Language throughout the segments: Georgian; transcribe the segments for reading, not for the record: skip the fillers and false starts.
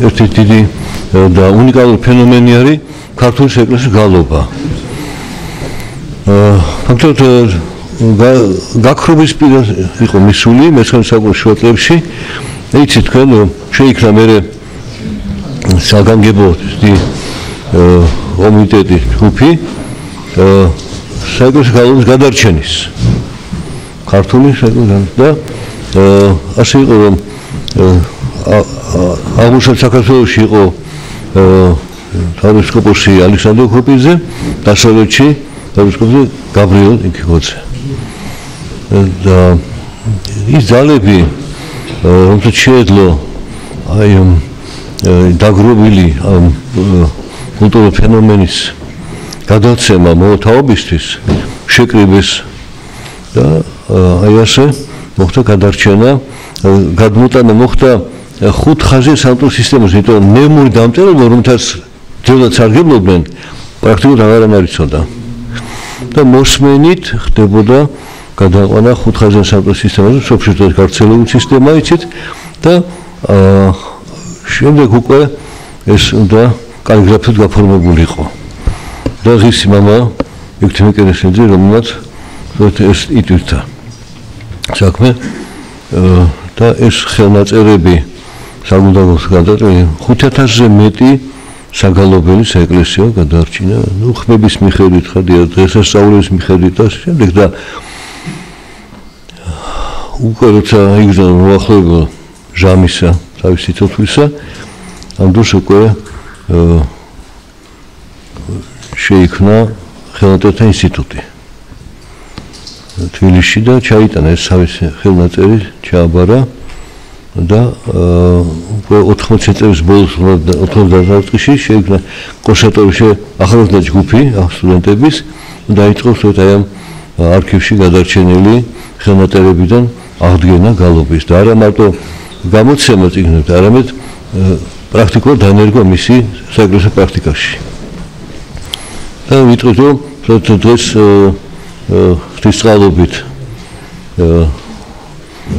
ერთი დიდი და უნიკალური ფენომენი არის ქართული ეკლესიის გალობა. ფაქტობრივად გაქრობის პირას იყო მისული მე-19 საუკუნის შუა წლებში. იცით თქვენ შეიქმნა მერე საგანგებო კომიტეტი ჯგუფი საეკლესიო გალობის გადარჩენის ქართული საეკლესიო და ასე იყო რომ აღმოსავლეთ საქართველოში იყო ეპისკოპოსი ალექსანდრე ქოპიძე, დასავლეთში ეპისკოპოსი გაბრიელ ნიკიკოძე. და ის ძალები რომელსაც შეეძლო აი დაგროვილი კულტურული ფენომენის გადაცემა მოთაობისთვის შეკრიბეს და აი ასე მოხდა გადარჩენა, გადმოტანა მოხდა ხუთ ხაზი სამწუხარო სისტემას, იმიტომ ნეუმური დამწერლობა, რომელთაც ძველად სარგებლობდნენ, პრაქტიკულად აღარ არიცოდა. და მოსმენით ხდებოდა გადაყვანა ხუთ ხაზიან სამწუხარო სისტემაზე, სოფშეთის გავრცელებული სისტემა იცით და შემდეგ უკვე ეს უნდა კალიგრაფიად გაფორმებული იყო. და ღირსი მამა ვიქტორ კერესლიძე, რომელმაც ეს იტვირთა საქმე და ეს ხელნაწერები საგუნდაგოს გადაწყვეტი 5000-ზე მეტი საგალობელი საეკლესიო გადარჩინა, ხმების მიხედვით, დღესასწაულების მიხედვით და შემდეგ და უკვე როცა იგზა მოახლოება ჟამისა, თავის სიცოცხლისა, ამ დროს უკვე შეიქმნა ხელნაწერთა ინსტიტუტი თბილისში და ჩაიტანა ეს ხელნაწერი, ჩააბარა და უკვე 80 წელს ბოლოს 90 წელში შეიქმნა კონსერვატორიაში ახალგაზრდა ჯგუფი სტუდენტების და დაიწყო აი ამ არქივში გადარჩენილი ხელნაწერებიდან აღდგენა გალობის და არა მარტო გამოცემა წიგნებთან, არამედ პრაქტიკულად დაენერგა მისი საეკლესიო პრაქტიკაში. და ვიტყვით რომ დღეს ღვთისწყალობით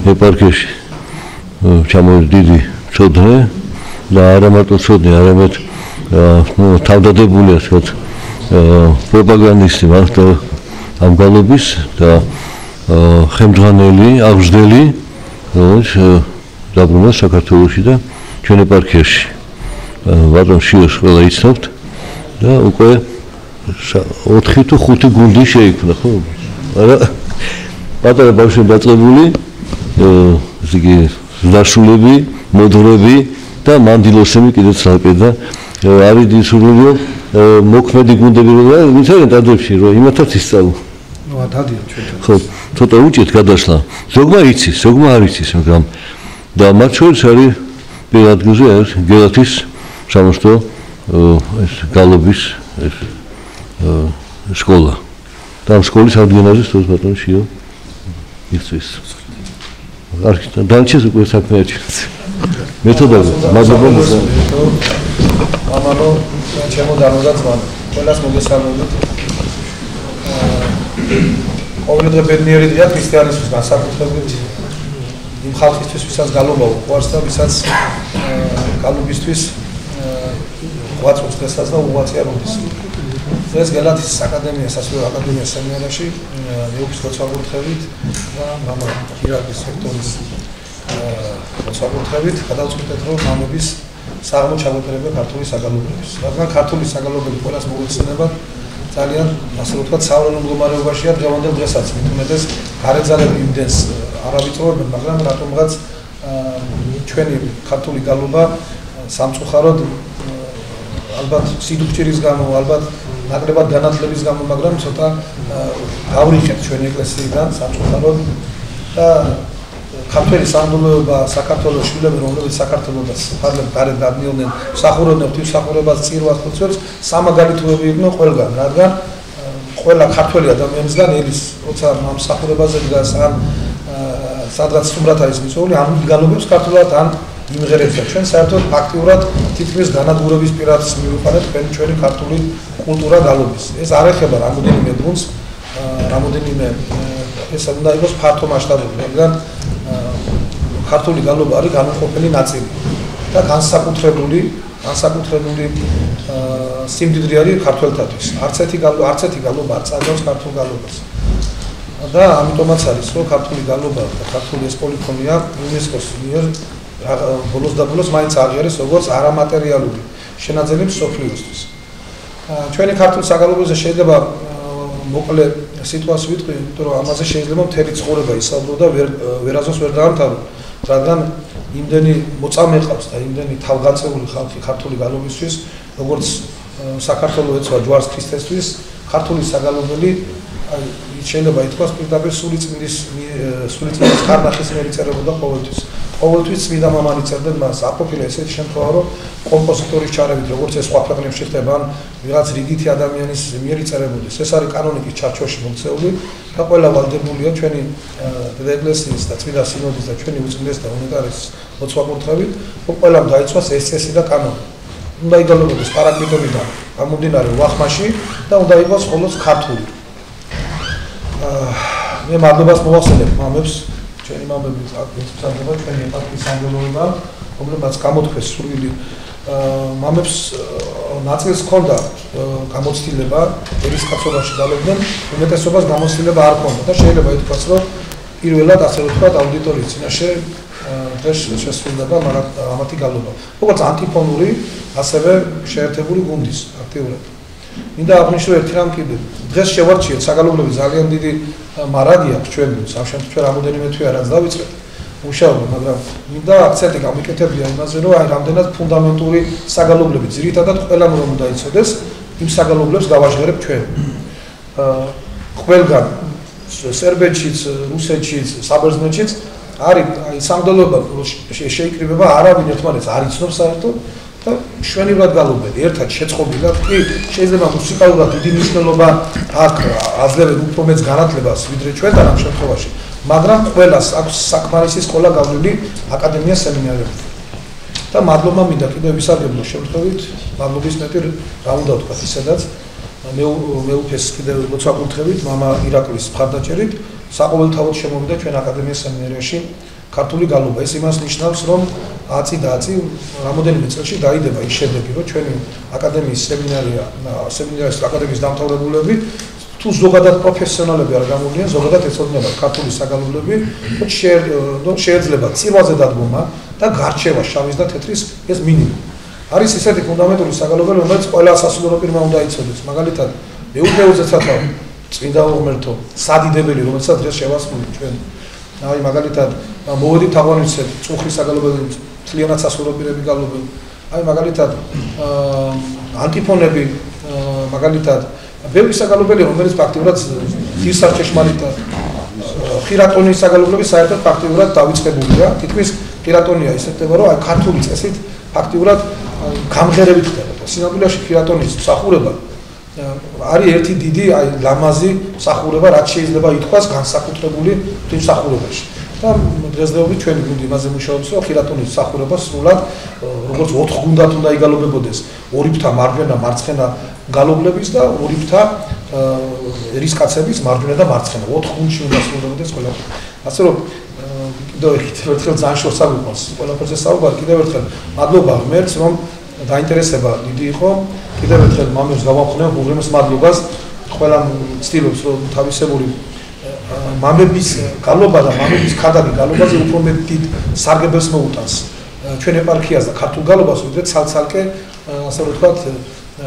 ეპარქიაში ჩამოვიდა დიდი ცოდნე და არა მარტო ცოდნე, არამედ თავდადებული ასე ვთქვათ პროპაგანდისტი მართლა ამ გალობის და ხელმძღვანელი, აღზრდელი დაბრუნდა საქართველოში და ჩვენ ეპარქიაში. ბატონ შიოს ყველა იცნობთ და უკვე 4 თუ 5 გუნდი შეიქმნა, ხო? არა პატარა ბავშვები დაწყებული, ესე იგი ზრდასრულები, მოდრები და მანდილოსები კიდეც ალპე და არის დისურვილი მოქმედი გუნდები რა, ვინც არის დადებში რომ იმათაც ისწავლო. ნუ ადადია ჩვენ. ხო, ცოტა უჭირთ გადასვლა. ზოგმა იცის, ზოგმა არ იცის, მაგრამ და მათ შორის არის პირველ ადგილზე არის გელათის სამოსტო ეს გალობის ეს სკოლა. და ამ სკოლის აღდგენაზე სწორედ ბატონი შიო იწვის. დანჩეს უკვე საქმე აჩვენებს. მეთოდები, მადლობა. ამანო ჩემო დანოდაცმან, ყველას მოგესალმებით. ყოველდღე ბედნიერი დღეა ქრისტიანისთვის განსაკუთრებით იმ ხალხისთვის, ვისაც გალობა უყვარს და ვისაც გალობისთვის ღვაწლობს დღესაც და უღვაწია როდის. დღეს გელათის აკადემია, სასულიერო აკადემიის სემინარიაში მეუფის ლოცვა-კურთხევით და მამა ირაკის რექტორის ლოცვა-კურთხევით გადავწყვეტეთ, რომ მამების საღამო ჩამოყალიბება ქართული საგალობლების. რადგან ქართული საგალობლები ყველას მოგეხსენებათ ძალიან ასე ვთქვათ სავროვნო მდგომარეობაშია დღევანდელ დღესაც, მით უმეტეს გარეძალები იმდენს არ ავიწროებენ, მაგრამ რატომღაც ჩვენი ქართული გალობა სამწუხაროდ ალბათ სიდუქჭირის გამო, ალბათ ნაკლებად განათლების გამო, მაგრამ ცოტა გავრიხეთ ჩვენი ეკლესიიდან სამწუხაროდ და ქართული სამღვდელოება საქართველოს შვილები, რომლებიც საქართველოს ფარგლებ გარეთ გადმიოდნენ, მსახურობდნენ ღვთისმსახურებას, წირვას, ხოცვებს, სამაგალითოები იყვნენ ყველგან, რადგან ყველა ქართველი ადამიანისგან ელის, როცა მსახურებაზე დგას ან სადღაც სტუმრად არის მიწვეული, ან გალობებს ქართულად ან იმღერებდა. ჩვენ საერთოდ ფაქტიურად თითქმის განადგურების პირას მივიყარეთ ჩვენი ქართული კულტურა გალობის. ეს არ ეხება რამოდენიმე გუნდს, რამოდენიმე ეს უნდა იყოს ფართო მასშტაბური, რადგან ქართული გალობა არის განუყოფელი ნაწილი. და განსაკუთრებული სიმდიდრე არის ქართველთათვის. არც ერთი გალობა არ წააგავს ქართულ გალობას. და ამიტომაც არის, რომ ქართული გალობა და ქართული ეს პოლიფონია იუნესკოს მიერ ბოლოს და ბოლოს მაინც აღიარეს როგორც არამატერიალური შენაძენი მსოფლიოსთვის. ჩვენი ქართულ საგალობაზე შეიძლება მოკლე სიტუაცია ვიტყვი, იმიტომ რომ ამაზე შეიძლება მთელი ცხოვრება ისაუბრო და ვერაზოს ვერ დაამთავრო, რადგან იმდენი მოწამე ყავს და იმდენი თავგაწეული ხალხი ქართული გალობისთვის, როგორც საქართველოს ეცვა ჯვარს ქრისტესთვის, ქართული საგალობელი შეიძლება ითქვას პირდაპირ სულიწმინდის ხარნახის მიერ იწერებოდა ყოველთვის. ყოველთვის წმინდა მამანი წერდნენ მას, აპოფილე ესეთი შემთხვევა, რომ კომპოზიტორის ჩარევით, როგორც ეს სხვა ქვეყნებში ხდება, ან ვიღაც რიგითი ადამიანის მიერ იწერებოდეს. ეს არის კანონიკის ჩარჩოში მოქცეული და ყველა ვალდებულია ჩვენი ეკლესიის და წმინდა სინოდის და ჩვენი უწმინდეს და უნიტარის მოწვაკურთხევით, რომ ყველამ დაიცვას ეს წესი და კანონი. უნდა იგალობოდეს პარაკლიტონიდან გამომდინარე ვახმაში და უნდა იყოს მხოლოდ ქართული. მე მადლობას მოვახსენებ მამებს, ჩვენი მამები აკეთებდა ჩვენი ეპარქიის სამგელოება, რომლებმაც გამოთქვეს სურვილი მამებს ნაწილს ჰქონდა გამოცდილება ერისკაცობაში დალებდნენ, უმეტესობას გამოცდილება არ ჰქონდა და შეიძლება ითქვას, რომ პირველად ასე ვთქვათ აუდიტორიის წინაშე დღეს შესრულდება ამათი გალობა. როგორც ანტიფონური, ასევე შეერთებული გუნდის აქტიურად. მინდა აღნიშნო ერთი რამ კიდე. დღეს შევარჩიეთ საგალობლები ძალიან დიდი მარაგი აქვს ჩვენთვის, ამ შემთხვევაში ჩვენ რამოდენიმე თვეა რაც დავიწყეთ მუშაობა, მაგრამ მინდა აქცენტი გამიკეთებია იმაზე, რომ აი რამდენად ფუნდამენტური საგალობლები ძირითადად ყველამ რომ უნდა იცოდეს, იმ საგალობლებს გავაჟღერებ ჩვენ. ყველგან სერბეთშიც, რუსეთშიც, საბერძნეთშიც არის აი სამგელოება შეიკრიბება, არავინ ერთმანეთს არ იცნობს საერთოდ და შვენივრად გალობები, ერთად შეწყობილად კი შეიძლება მუსიკალურად დიდი მნიშვნელობა აქვს, აძლევენ უფრო მეც განათლებას ვიდრე ჩვენთან ამ შემთხვევაში, მაგრამ ყველას აქვს საკმარისი სკოლა გავლილი აკადემია სემინარებში. და მადლობა მინდა კიდევ ვისარგებლო შემთხვევით, მადლობის მეტი რა უნდა ვთქვა ისედაც მეუფეს კიდევ მოწაკურთხევით, მამა ირაკლის მხარდაჭერით, საყოველთაოდ შემოვიდა ჩვენ აკადემიის სემინარიაში ქართული გალობა. ეს იმას ნიშნავს, რომ აწი რამოდენიმე წელში დაიდება ის შედეგი, რომ ჩვენი აკადემიის სემინარიის აკადემიის დამთავრებულები თუ ზოგადად პროფესიონალები არ გამოვლიან, ზოგადად ეცოდინებათ ქართული საგალობლები, შეიძლება წილვაზე დადგომა და გარჩევა შავის და თეთრის ეს მინიმუმ. არის ისეთი ფუნდამენტური საგალობელი, რომელიც ყველა სასულიერო პირმა უნდა იცოდეს. მაგალითად, მეუფეოზეცათა წმინდა უღმერთო სადიდებელი, რომელსაც დღეს შევასრულეთ ჩვენ. აი მაგალითად, მოვედით თაგვანისეთ წუხრის საგალობელი, მთლიანად სასულიერო პირები გალობენ. აი მაგალითად, ანტიფონები, მაგალითად, ბევრი საგალობელი, რომელიც ფაქტიურად დისარჩეშმარიტად ხირატონის საგალობლები საერთოდ ფაქტიურად დავიწყებულია. თითქმის ხირატონია ისე ხდება, რომ აი ქართული წესით ფაქტიურად გამღერებით ხდება. სინამდვილეში ხირატონის მსახურება არის ერთი დიდი აი ლამაზი მსახურება, რაც შეიძლება ითქვას განსაკუთრებული მსახურებაში. და დღესდღეობით ჩვენი გუნდი იმაზე მუშაობს, რომ ხირატონის მსახურება სრულად როგორც 4 გუნდად უნდა იგალობებოდეს, ორი ფრთა მარჯვენა, მარცხენა გალობლების და ორი ფრთა ერისკაცების მარჯვენა და მარცხენა. 4 გუნდში უნდა სრულდებოდეს ყველაფერი. ასე რომ კიდევ ერთხელ ძალიან შორს აგვიყვანს ყველაფერზე საუბარი. კიდევ ერთხელ მადლობა ღმერთს, რომ დაინტერესება დიდი იყო. კიდევ ერთხელ მამებს გავამხნევ უღრმეს მადლობას. ყველა ცდილობს, რომ თავისებური მამების გალობა და მამების ქადაგი გალობაზე უფრო მეტ დიდ სარგებელს მოუტანს ჩვენ ეპარქიას და ქართულ გალობას, ვიდრე ცალ-ცალკე ასე ვთქვათ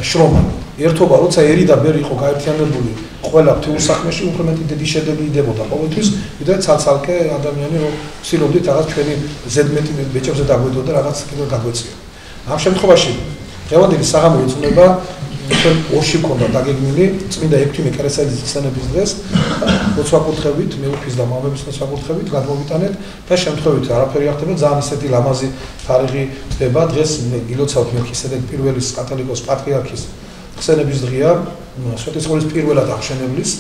შრომა. ერთობა, როცა ერი და ბერი იყო გაერთიანებული ყველა ღვთიურ საქმეში, უფრო მეტი დიდი შედეგი იდებოდა ყოველთვის, ვიდრე ცალ-ცალკე ადამიანი, რომ ვცდილობდით რაღაც ჩვენი ზედმეტი ბეჭებზე დაგვედო და რაღაც კიდევ გაგვეწია. ამ შემთხვევაში დღევანდელი საღამო ეძღვნება ჩვენ ორში გქონდა დაგეგმილი წმინდა ექვთიმე კერესელიძის ხსენების დღეს მოწვაკურთხევით, მეუფის და მამების მოწვაკურთხევით გადმოვიტანეთ და შემთხვევით არაფერი არ ხდება, ძალიან ისეთი ლამაზი თარიღი ხდება. დღეს გილოცავთ მელქისედეკ პირველის კათოლიკოს პატრიარქის ხსენების დღეა, სვეტიცხოვლის პირველად აღშენებლის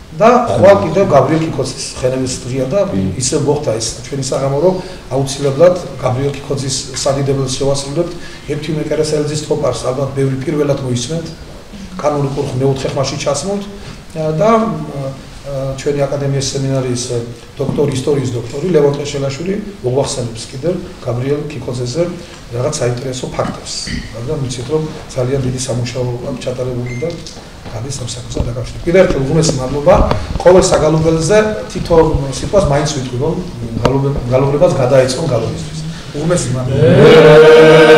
და ხვალ კიდევ გაბრიელ კიკოძის ხსენების დღეა და ისე მოხდა ეს ჩვენი საღამო, რომ აუცილებლად გაბრიელ კიკოძის სადიდებელს შევასრულებთ. ექვთიმე კერესელიძის თოპარს ალბათ ბევრი პირველად მოისმენთ, კანონიკურ მე-4 ხმაში ჩასმოთ და ჩვენი აკადემიის სემინარიის დოქტორი, ისტორიის დოქტორი ლევონ ტეშელაშვილი მოგვახსენებს კიდევ გაბრიელ ქიქოძეზე რაღაც საინტერესო ფაქტებს. მაგრამ ვიცით რომ ძალიან დიდი სამუშაო ჩატარებული და გადის ამ საკითხთან დაკავშირებით. კიდევ ერთხელ უღმესი მადლობა. ყოველ საგალობელზე თითო სიტყვას მაინც ვიტყვი რომ გალობლებას გადაეწყო გალობისთვის. უღმესი მადლობა.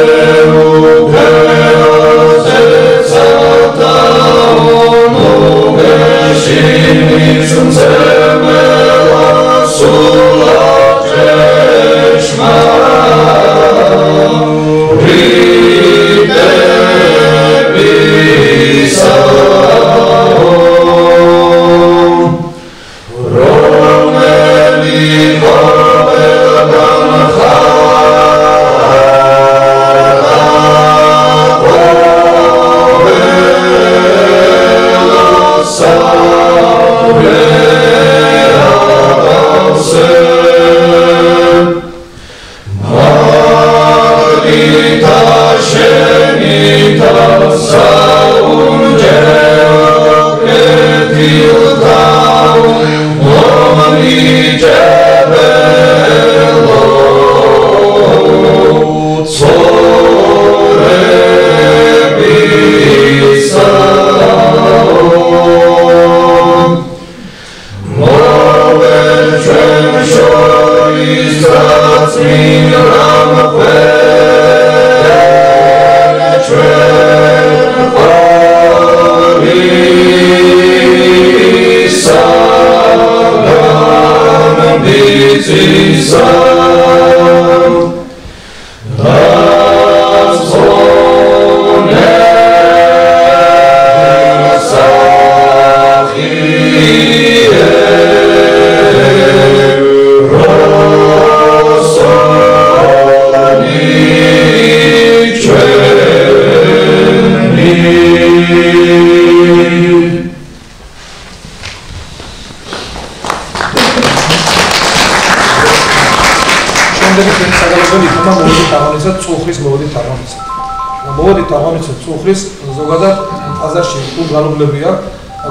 ზოგადად აზარში თუ გალობლებია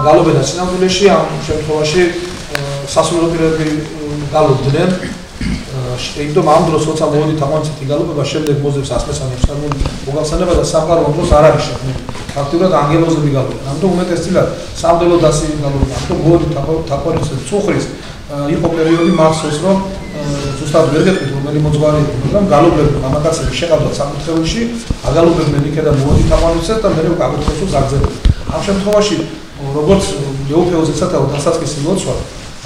გალობედა სინამდვილეში ამ შემთხვევაში სასულიერო პირები გალობდნენ იმიტომ ამ დროს როცა მოვედით აღმოცენდი გალობება შემდეგ მოძებს ასმესამებს ანუ მოგახსენება და სამყარო ამ დროს არ არის შექმნილი ფაქტობრივად ანგელოზები გალობდნენ ამიტომ უმეტესწილად სამდელო დასი გალობდნენ ამიტომ მოვედით თაყვანისმცემ წუხრის იყო პერიოდი მახსოვს რომ ზუსტად ვერ გეტყვით რომელი მოძღვარი იყო მაგრამ გალობლები მამაკაცები შეყავდათ საკუთრებულში აგალობებდნენ იქედან მოვედით თაყვანისმცემ და მე გაკუთრებულ ზაგზებდნენ ამ შემთხვევაში როგორც ლეოფეოზეცათა დასაწყისი ლოცვა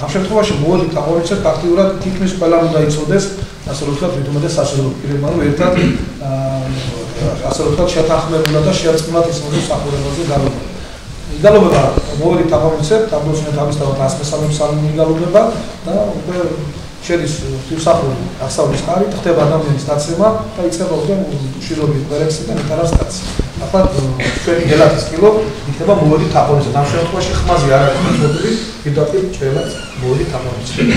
ამ შემთხვევაში მოვედით თაყვანისმცემ ფაქტობრივად თითქმის ყველა უნდა იცოდეს ასე რომ ვთქვათ მithumedes საშუალო პირებმა რომ ერთად ასე რომ ვთქვათ შეთანხმებულად და შეერწყმულად ისმოდეს სახურებაზე გალობება იგალობება მოვედით თაყვანისმცემ თამბოსნეთ ამისთავად ასმესამებს იგალობება და უკვე შედის ღვთისმსახური ასავლის ხარით ხდება ადამიანის დაცემა და იწყება უკვე შირობი კვერექსი და ნიტარას ახლა ჩვენი გელათის კილო იქნება მოვედით თაყვანისმცემ ამ შემთხვევაში ხმაზე არ არის მოწოდებული პირდაპირ ჭრელად მოვედით თაყვანისმცემ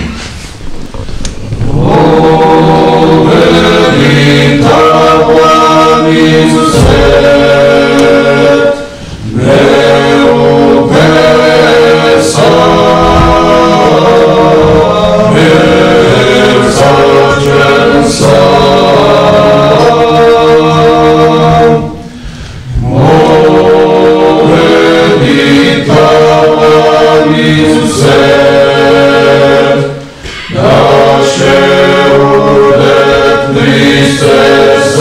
მოვედით Christus,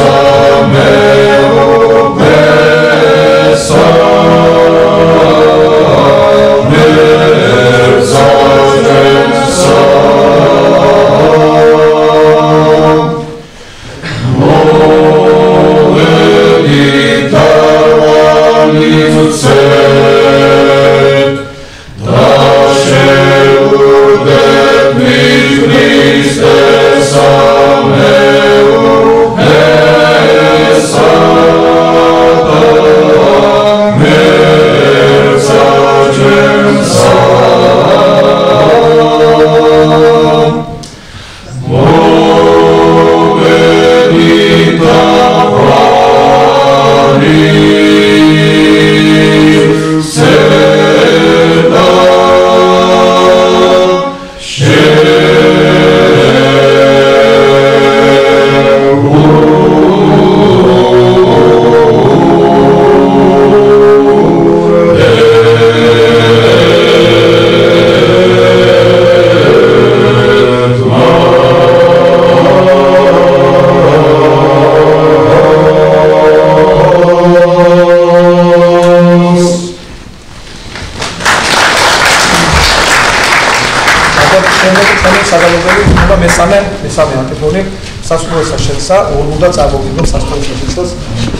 სასწაულსა შენსა ორმუნდა წამოვიდოს სასწაულს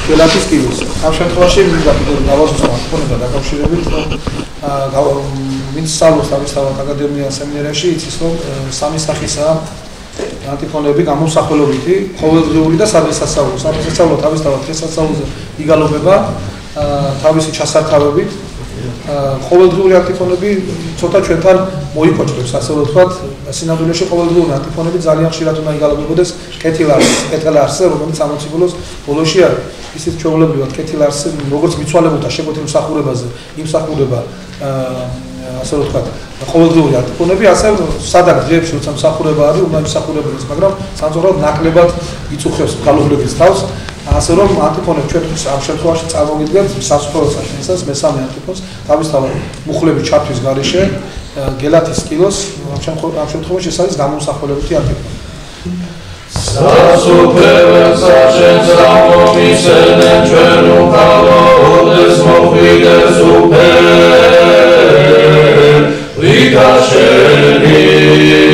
გელათის კილოს. ამ შემთხვევაში მინდა გავაზუსტო თქვენება დაკავშირებით რომ ვინც სწავლობს თავისთავად აკადემია სემინარიაში იცის რომ სამი სახისაა ანტიფონები გამოსახველობითი, ყოველდღიური და სადღესასწაულო. სადღესასწაულო თავისთავად დღესასწაულზე იგალობება თავისი ჩასართავებით. ყოველდღიური ანტიფონები ცოტა ჩვენთან მოიკვაჭრებს, ასე ვთქვათ, სინამდვილეში ყოველდღიური ანტიფონები ძალიან ხშირად უნდა იგალობებოდეს კეთილარსზე, რომელიც ამოციკულოს ბოლოში არის. ისიც ჩვეულებრივად კეთილარსზე, როგორც მიცვალებულთა შეკვეთილ მსახურებაზე, იმსახურება ასე ვთქვათ, ყოველდღიური ანტიფონები, ასე სადაც დღეებში როცა მსახურება არის, უნდა იმსახურებოდეს, მაგრამ სამწუხაროდ ნაკლებად იწუხებს გალობლების თავს. ასე რომ ანტიფონებს ჩვენ ამ შემთხვევაში წარმოგიდგენთ სასწაულსა შენსას მესამე ანტიფონს თავისთავად მუხლების ჩართვის გარეშე გელათის კილოს ამ შემთხვევაში ეს არის გამომსახველებითი ანტიფონი. სასუფეველსა შენს ამომისენენ ჩვენ უყავოდეს მოხვიდეს უფერ ვიდა შენითა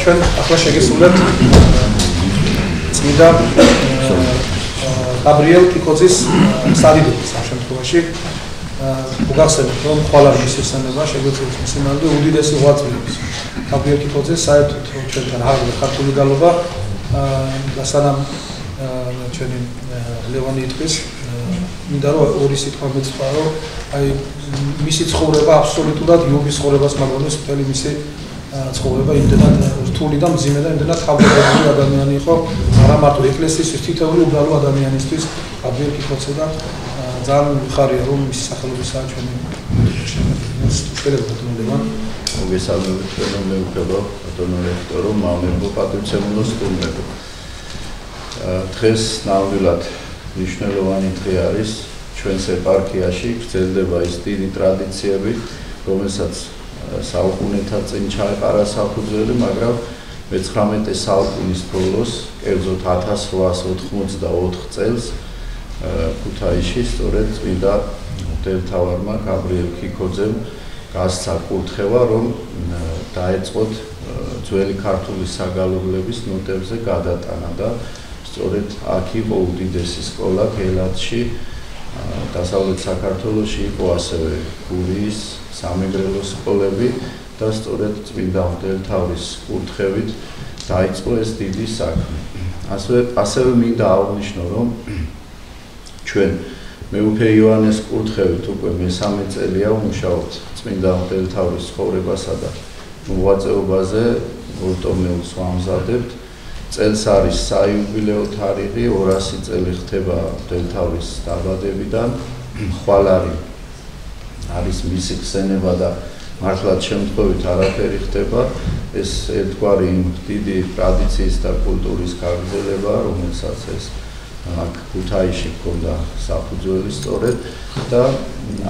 ჩვენ ახლა შეგესრულებთ წმინდა გაბრიელ კიკოძის სადიდობას ამ შემთხვევაში მოგახსენებთ რომ ხვალ არის ესენება შეგვეცილოს სიმამდე უდიდესი ღვაწლების გაბრიელ კიკოძეს საერთოდ ჩვენთან აღარ ქართული გალობა და სანამ ჩვენი ლევანი იტყვის მინდა რომ ორი სიტყვა მეცხრა რომ აი მისი ცხოვრება აბსოლუტურად იობის ცხოვრებას მაგონოს მთელი მისი ცხოვრება იმდენად რთული და მძიმე და იმდენად თავდადებული ადამიანი იყო არა მარტო ეკლესიის თითოეული უბრალო ადამიანისთვის გაბრიელ კიკოცე და ძალიან მხარია რომ მისი სახელობისაა ჩვენი შეგებდოდნელება მოგესალმებით თქვენო მეუღებო ბატონო რექტორო მამებო პატრიცემულო სტუმრებო დღეს ნამდვილად მნიშვნელოვანი დღე არის ჩვენს ეპარქიაში გრძელდება ის დიდი ტრადიციები რომელსაც საუკუნეთა წინ ჩაეყარა საფუძველი მაგრამ მე-19 საუკუნის ბოლოს კერძოდ 1884 წელს ქუთაისში სწორედ წმინდა მღვდელმთავარმა გაბრიელ ქიქოძემ გასცა კურთხევა რომ დაეწყოთ ძველი ქართული საგალობლების ნოტებზე გადატანა და სწორედ აქ იყო უდიდესი სკოლა გელათში დასავლეთ საქართველოში იყო ასევე გურიის სამეგრელო სკოლები და სწორედ წმინდა მღვდელმთავრის კურთხევით დაიწყო ეს დიდი საქმე ასევე მინდა აღვნიშნო რომ ჩვენ მეუფე იოანეს კურთხევით უკვე მე-3 წელია ვმუშაობთ წმინდა მღვდელმთავრის ცხოვრებასა და მოღვაწეობაზე ორტომეულს ვამზადებთ წელს არის საიუბილეო თარიღი 200 წელი ხდება მღვდელმთავრის დაბადებიდან ხვალ არის მისი ხსენება და მართლაც შემთხვევით არაფერი ხდება ეს ერთგვარი დიდი ტრადიციის და კულტურის გაგრძელებაა რომელსაც ეს აქ ქუთაისში ჰქონდა საფუძველი სწორედ და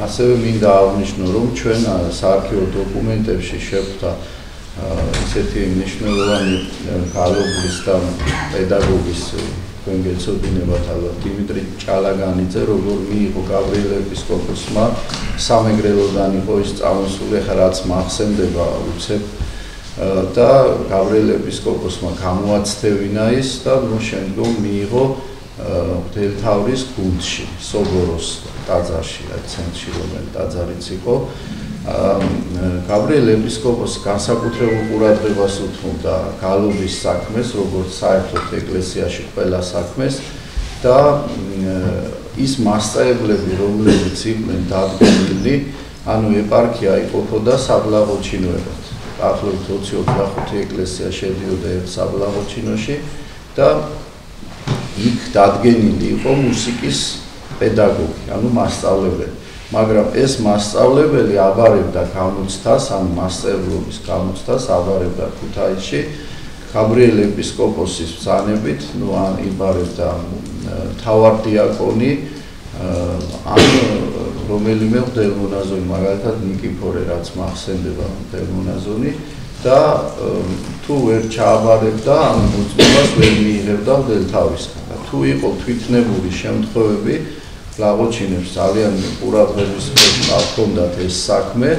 ასევე მინდა აღვნიშნო რომ ჩვენ საარქივო დოკუმენტებში შეხვდა ისეთი მნიშვნელოვანი გალობლის და პედაგოგის თქვენ გეცოდინებათ ალბათ დიმიტრი ჭალაგანიძე როგორ მიიღო გაბრიელ ეპისკოპოსმა სამეგრელოდან იყო ის წამოსული ახლა რაც მახსენდება უცებ და გაბრიელ ეპისკოპოსმა გამოაცდევინა ის და შემდგომ მიიღო მღვდელმთავრის გუნდში სობოროს ტაძარში ცენტრში რომელიც ტაძარიც იყო გაბრიელ ეპისკოპოსი განსაკუთრებულ ყურადღებას უთმობდა გალობის საქმეს როგორც საერთოდ ეკლესიაში ყველა საქმეს და ის მასწავლებლები რომლებიც იყვნენ დადგენილი ანუ ეპარქია იყოფოდა საბლაღო ჩინოებად დაახლოებით 20-25 ეკლესია შედიოდა ერთ საბლაღო ჩინოში და იქ დადგენილი იყო მუსიკის პედაგოგი, ანუ მასწავლებელი. მაგრამ ეს მასწავლებელი აბარებდა გამოცდას, ანუ მასწავლებლობის გამოცდას აბარებდა ქუთაისში გაბრიელ ეპისკოპოსის ბრძანებით, ნუ ან იბარებდა მთავარდიაკონი, ან რომელიმე მღვდელმონაზონი, მაგალითად ნიკიფორე, რაც მახსენდება მღვდელმონაზონი და თუ ვერ ჩააბარებდა, ან მოწმობას ვერ მიიღებდა მღვდელმთავრისგან. თუ იყო თვითნებური შემთხვევები, ლაღოჩინებს ძალიან ყურადღების ქვეშ ჰქონდათ ეს საქმე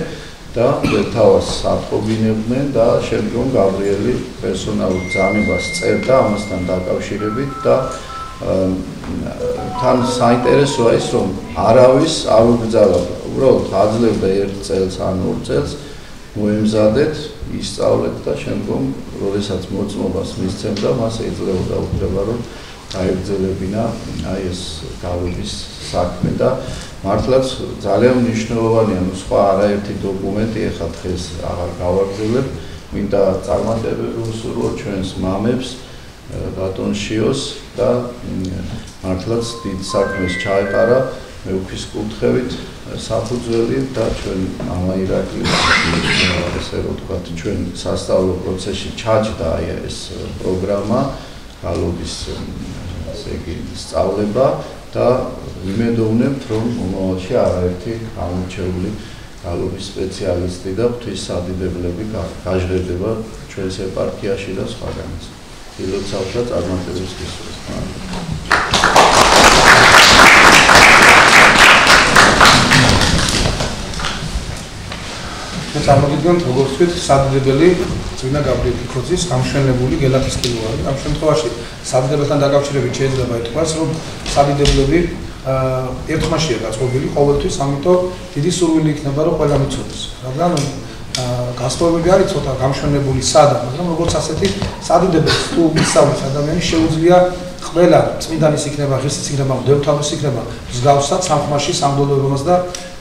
და მღვდელმთავარს ატყობინებდნენ და შემდგომ გაბრიელი პერსონალურ ბრძანებას წერდა ამასთან დაკავშირებით და თან საინტერესოა ის რომ არავის არ უბრძანებდა, უბრალოდ აძლევდა 1 წელს ან 2 წელს მოემზადეთ, ისწავლეთ და შემდგომ როდესაც მოწმობას მისცემდა, მას ეძლეოდა უფლება რომ გაეგრძელებინა აი ეს გალობის საქმე და მართლაც ძალიან მნიშვნელოვანია, ნუ სხვა არაერთი დოკუმენტი ახლა დღეს აღარ გავაგრძელებ, მინდა წარმატებები ვუსურვო ჩვენს მამებს, ბატონ შიოს და მართლაც დიდ საქმეს ჩაეყარა მეუფის კურთხევით საფუძველი და ჩვენ მამა ირაკლის ესე რომ ვთქვათ ჩვენ სასწავლო პროცესში ჩაჯდა აი ეს პროგრამა გალობის ესე იგი სწავლება და ვიმედოვნებთ რომ მომავალში არაერთი გამორჩეული გალობის სპეციალისტი და ღვთისადიდებლები გაჟღერდება ჩვენს ეპარქიაში და სხვაგანაც. ილოცავთ და წარმატებებს გისურვებთ. წარმოგიდგენთ როგორც ვთქვით სადიდებელი წმინდა გაბრიელ ქიქოძის გამშვენებული გელათის კილოარი. ამ შემთხვევაში სადიდებელთან დაკავშირებით შეიძლება ითქვას რომ სადიდებლები ერთხმაშია გაწყობილი ყოველთვის, ამიტომ დიდი სურვილი იქნება რომ ყველა მიცოდეს. რადგან გასწორებები არის ცოტა გამშვენებული სადა, მაგრამ როგორც ასეთი სადიდებელს თუ მისავლის ადამიანი შეუძლია ყველა წმინდანის იქნება, ღირსიც იქნება, მღვდელმთავრის იქნება, მსგავსად სამხმაში სამდელოებამაც და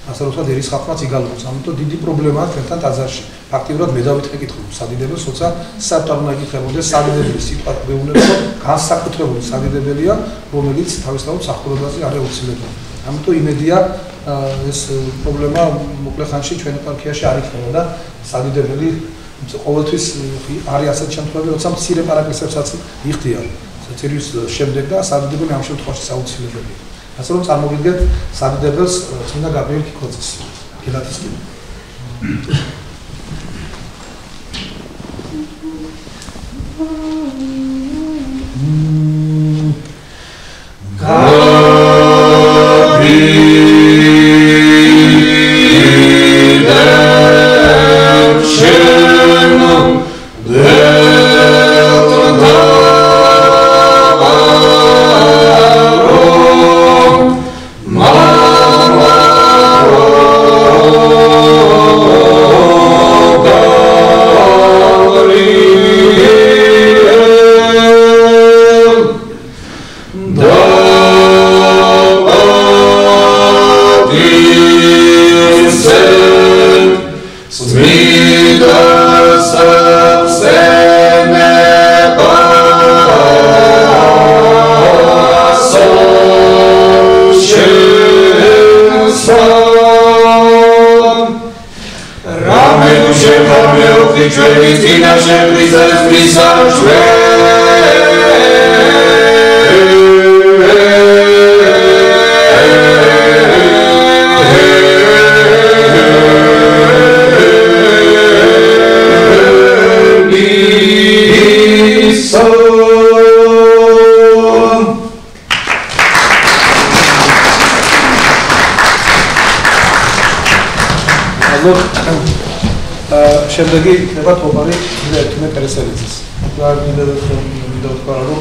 ასე ვთქვათ, ერის ხალხმაც იგალობს. ამიტომ დიდი პრობლემაა თქვენთან ტაძარში. ფაქტიურად მე დავითხრე კითხულობ სადიდებელს, როცა საერთოდ უნდა იკითხებოდეს სადიდებელი სიტყვა მეუბნებს, რომ განსაკუთრებული სადიდებელია, რომელიც თავისთავად მსახურებაზე არ ეუცილებელი. ამიტომ იმედია ეს პრობლემა მოკლე ხანში ჩვენ ეპარქიაში არ იქნება და სადიდებელი ყოველთვის არის ასეთ შემთხვევები, როცა მცირე პარაკლისებსაც იხდიან. წერის შემდეგ და სადიდებელი ამ შემთხვევაში საუცილებელია. ასე რომ წარმოგიდგენთ სადიდებელს წმინდა გაბრიელ კიკოძეს. გელათის კი. შემდეგი იქნება თობარი ერთიმე კერესელიძის. და მინდა ვთქვა, რომ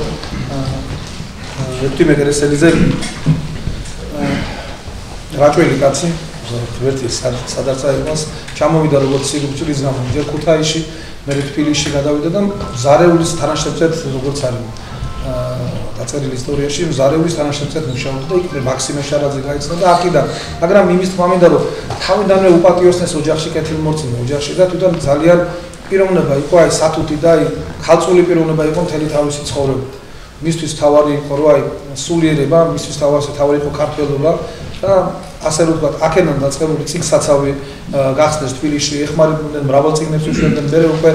ერთიმე კერესელიძე რაჭველი კაცი, ღმერთი სადაც აიღოს, ჩამოვიდა როგორც სიგრძის გამო, ჯერ ქუთაისში, მერე თბილისში გადავიდა და ზარეულის თანაშემწედ როგორც არის დაწერილი ისტორიაში, ზარეულის თანაშემწედ მუშაობდა და იქ მაქსიმე შარაძე გაიცნო და აქედან, მაგრამ იმის თქმა მინდა, რომ თავიდანვე უპატიოსნეს ოჯახში კეთილმორწმუნე ოჯახში და თვითონ ძალიან პიროვნება იყო აი სათუთი და აი ხალწული პიროვნება იყო მთელი თავისი ცხოვრება. მისთვის თავარი იყო რომ აი სულიერება, მისთვის თავარი იყო ქართველობა და ასე რომ ვთქვათ, აქედან დაწყებული წიგნსაცავი გახსნეს თბილისში, ეხმარებოდნენ მრავალ წიგნებს უშვებდნენ, მერე უკვე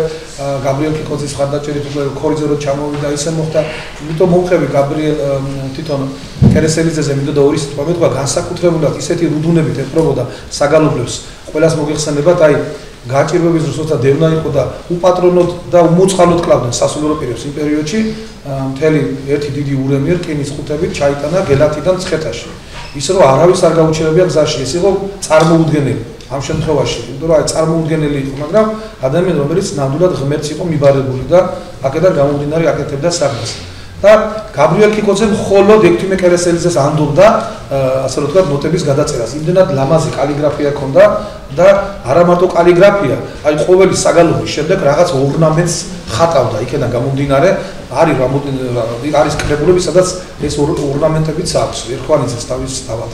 გაბრიელ კიკოძის მხარდაჭერით უკვე ქორიძეროდ ჩამოვიდა, ისე მოხდა. იმიტომ მომხევი გაბრიელ თვითონ კერესელიძეზე მინდოდა და ორი სიტყვა მეთქვა, განსაკუთრებულად ისეთი რუდუნებით ეპყრობოდა საგალობლებს, ყველას მოგეხსენებათ, აი გაჭირვების დროს როცა დევნა იყო და უპატრონოდ და უმოწყალოდ კლავდნენ სასულიერო პირებს იმ პერიოდში, მთელი ერთი დიდი ურემი რკინის ხუთებით ჩაიტანა გელათიდან მცხეთაში. ისე რომ არავის არ გაუჩინებია გზაში, ეს იყო წარმოუდგენელი ამ შემთხვევაში, იმიტომ რომ აი წარმოუდგენელი იყო, მაგრამ ადამიანი რომელიც ნამდვილად ღმერთს იყო მიბარებული და აქედან გამომდინარე აკეთებდა საქმეს. და გაბრიელ კიკოძე მხოლოდ ექვთიმე კერესელიძეს ანდობდა, ასე რომ ვთქვათ, ნოტების გადაწერას. იმდენად ლამაზი კალიგრაფია ჰქონდა და არა მარტო კალიგრაფია, აი ყოველი საგალობის შემდეგ რაღაც ორნამენტს ხატავდა, იქიდან გამომდინარე არის კრებულები, სადაც ეს ორნამენტებიც აქვს, ერხვანიძეს თავის თავად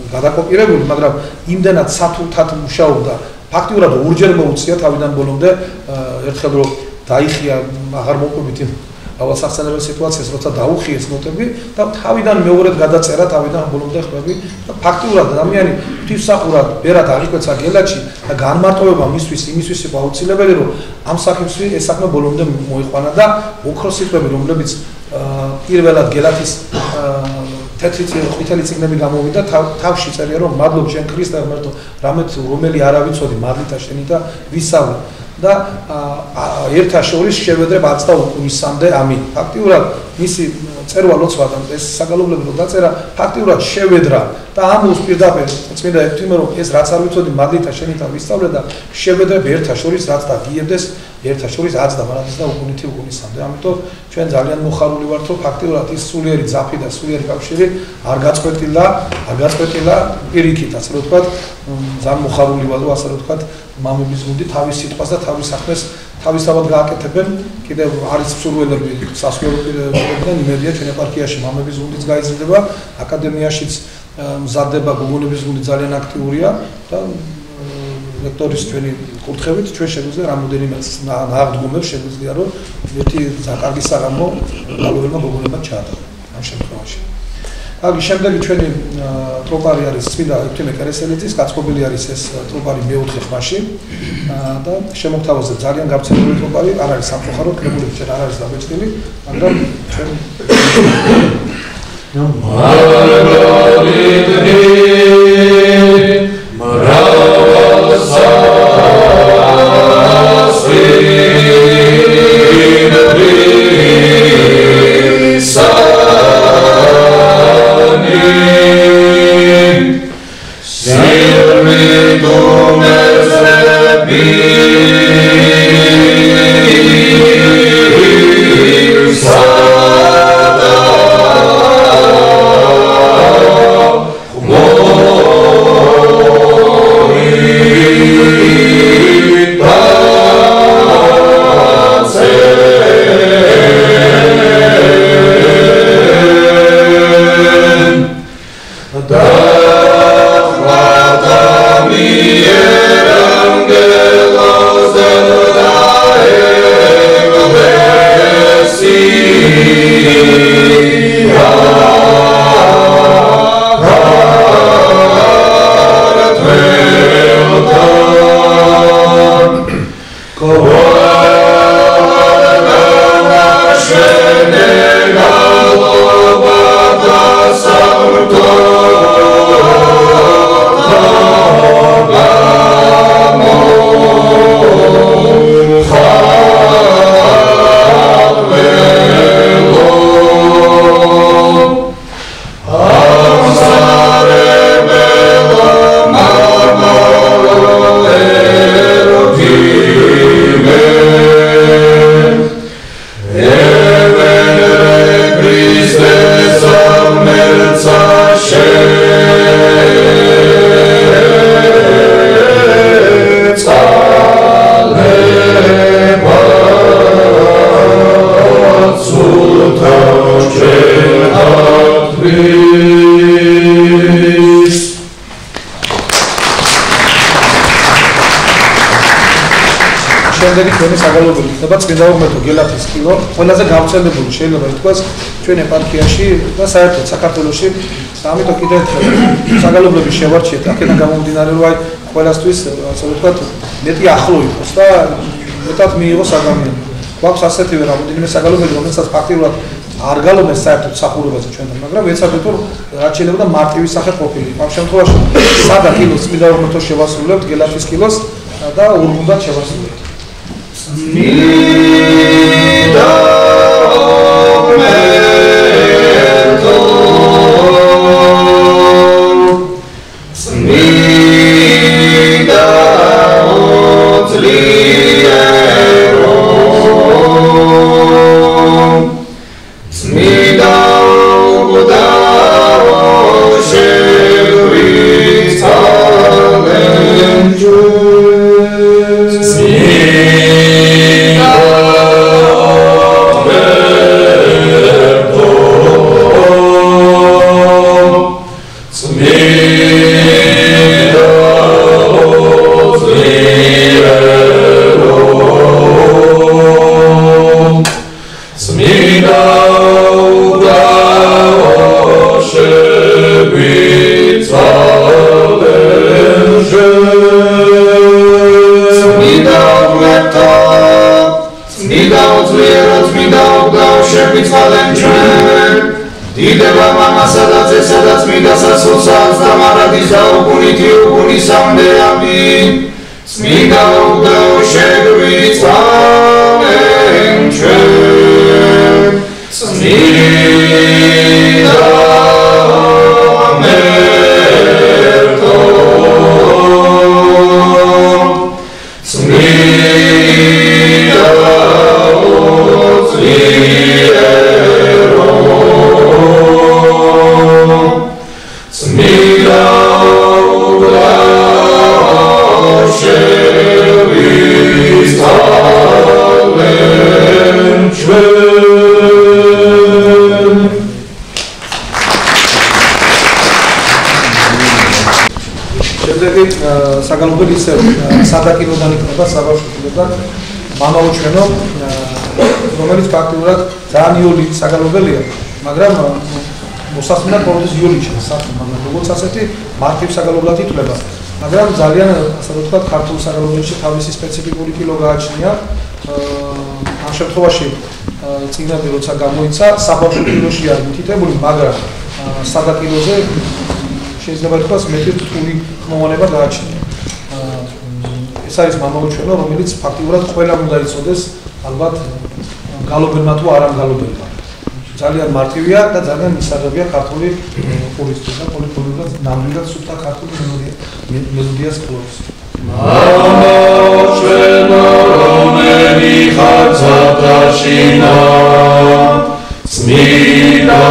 გადაკოპირებული, მაგრამ იმდენად სათუთად მუშაობდა, ფაქტიურად ორჯერ მოუწია თავიდან ბოლომდე, ერთხელ რომ დაიხია აღარ მოყვებით იმ ავასახსენებელ სიტუაციას, როცა დაუხიეს ნოტები და თავიდან მეორედ გადაწერა, თავიდან ბოლომდე ხმები და ფაქტიურად ადამიანი ღვთისმსახურად ბერად აღიკვეცა გელათში და განმარტოვება იმისთვის იყო აუცილებელი, რომ ამ საქმეში ეს საქმე ბოლომდე მოიყვანა და ოქროს სიტყვები, რომლებიც პირველად გელათის ყვითელი წიგნები გამოვიდა, თავში წერია, რომ მადლობ შენ ქრისტე ღმერთო, რომელი არა ვიცოდი, მადლითა შენი და ვისწავლე. და ერთა შორის შევედრებ 20 კვირისამდე ამინ. ფაქტიურად მისი წერვა ლოცვა და ეს საგალობლები დაწერა ფაქტიურად შევედრა და ამბობს პირდაპირ წმინდა ექვთიმე რომ ეს რაც არ ვიცოდი მადლითა შენი და ვისწავლე და შევედრებ ერთა შორის რაც დაგიებდეს ერთა შორის 20 მარადის და უკუნითი უკუნისამდე. ამიტომ ჩვენ ძალიან მოხარული ვართ რომ ფაქტიურად ის სულიერი ძაფი და სულიერი კავშირი არ გაწყვეტილა პირიქით, ასე რომ ვთქვათ, ძალიან მოხარული ვარ რომ ასე რომ ვთქვათ მამების გუნდი თავის სიტყვას და თავის საქმეს თავისთავად გააკეთებენ, კიდევ არის მსურველები სასულიერო პირებიდან, იმედია ჩვენ ეპარქიაში მამების გუნდიც გაიზრდება, აკადემიაშიც მზადდება გოგონების გუნდი ძალიან აქტიურია და ლექტორის ჩვენი კურთხევით ჩვენ შეგვიძლია რამოდენიმე ნაღდგომებს შეგვიძლია რომ ერთი საკარგი საღამო გალოვებმა გოგონებმა ჩაატარონ ამ შემთხვევაში. Agi შემდეგი ჩვენი ტროპარი არის წმინდა ექვთიმე კერესელიძის, გაწყობილი არის ეს ტროპარი მეოთხე ხმაში და შემოგთავაზებ ძალიან გავრცელებული ტროპარი, არ არის სამწუხაროდ, კრებულები ჩვენ არ არის დაბეჭდილი, მაგრამ ჩვენ შემდეგი ჩვენი საგალობელი ხდება წმინდა ურმეთო გელათის კილო, ყველაზე გავრცელებული შეიძლება ითქვას ჩვენ ეპარქიაში და საერთოდ საქართველოში. ამიტომ კიდევ საგალობლები შევარჩიეთ, აქედან გამომდინარე რომ აი ყველასთვის ასე ვთქვათ მეტი ახლო იყოს და მეტად მიიღოს ადამიანი. გვაქვს ასეთივე რამოდენიმე საგალობელი, რომელსაც ფაქტიურად არ გალობენ საერთოდ სახურავაზე ჩვენთან, მაგრამ ეცადეთ რომ რაც შეიძლება მარტივი სახე ყოფილი. ამ შემთხვევაში სადა კილოს წმინდა ურმეთო შევასრულებთ გელათის კილოს და ურმუდად შევასრულებთ. Smida omerto, smida otliero, smida udao shevitsalenju. Dideva mama sadate sadat smida sasosas da maradiza upuniti upunisande amin. Smida uda ushegvitsa menche. Smida merto. Smida otliero. Smida uda shevitsa შემდეგი საგალობელი ისე სადაკილოდან იქნება საბავშვოდან მამაუჩვენო რომელიც ფაქტიურად ძალიან იოლი საგალობელია მაგრამ მოსახმნა ყოველთვის იოლიჩა საქმე მაგრამ როგორც ასეთი მარტივ საგალობლად ითვლება მაგრამ ძალიან ასე ვთქვათ ქართულ საგალობელში თავისი სპეციფიკური ფილო გააჩნია ამ შემთხვევაში წინადე როცა გამოიცა საბავშვო ფილოში არის მითითებული მაგრამ სადაკილოზე შეიძლება ითქვას მეტი რთული ხმოვანება გააჩნია ეს არის მამაუჩვენო რომელიც ფაქტიურად ყველამ უნდა იცოდეს ალბათ გალობელმა თუ არ ამგალობელმა ძალიან მარტივია და ძალიან მისაღებია ქართული პურისტი და პოლიფონურად ნამდვილად სუფთა ქართული მელოდიას ფლობს მამაუჩვენო რომელი ხარცათაშინა წმინდა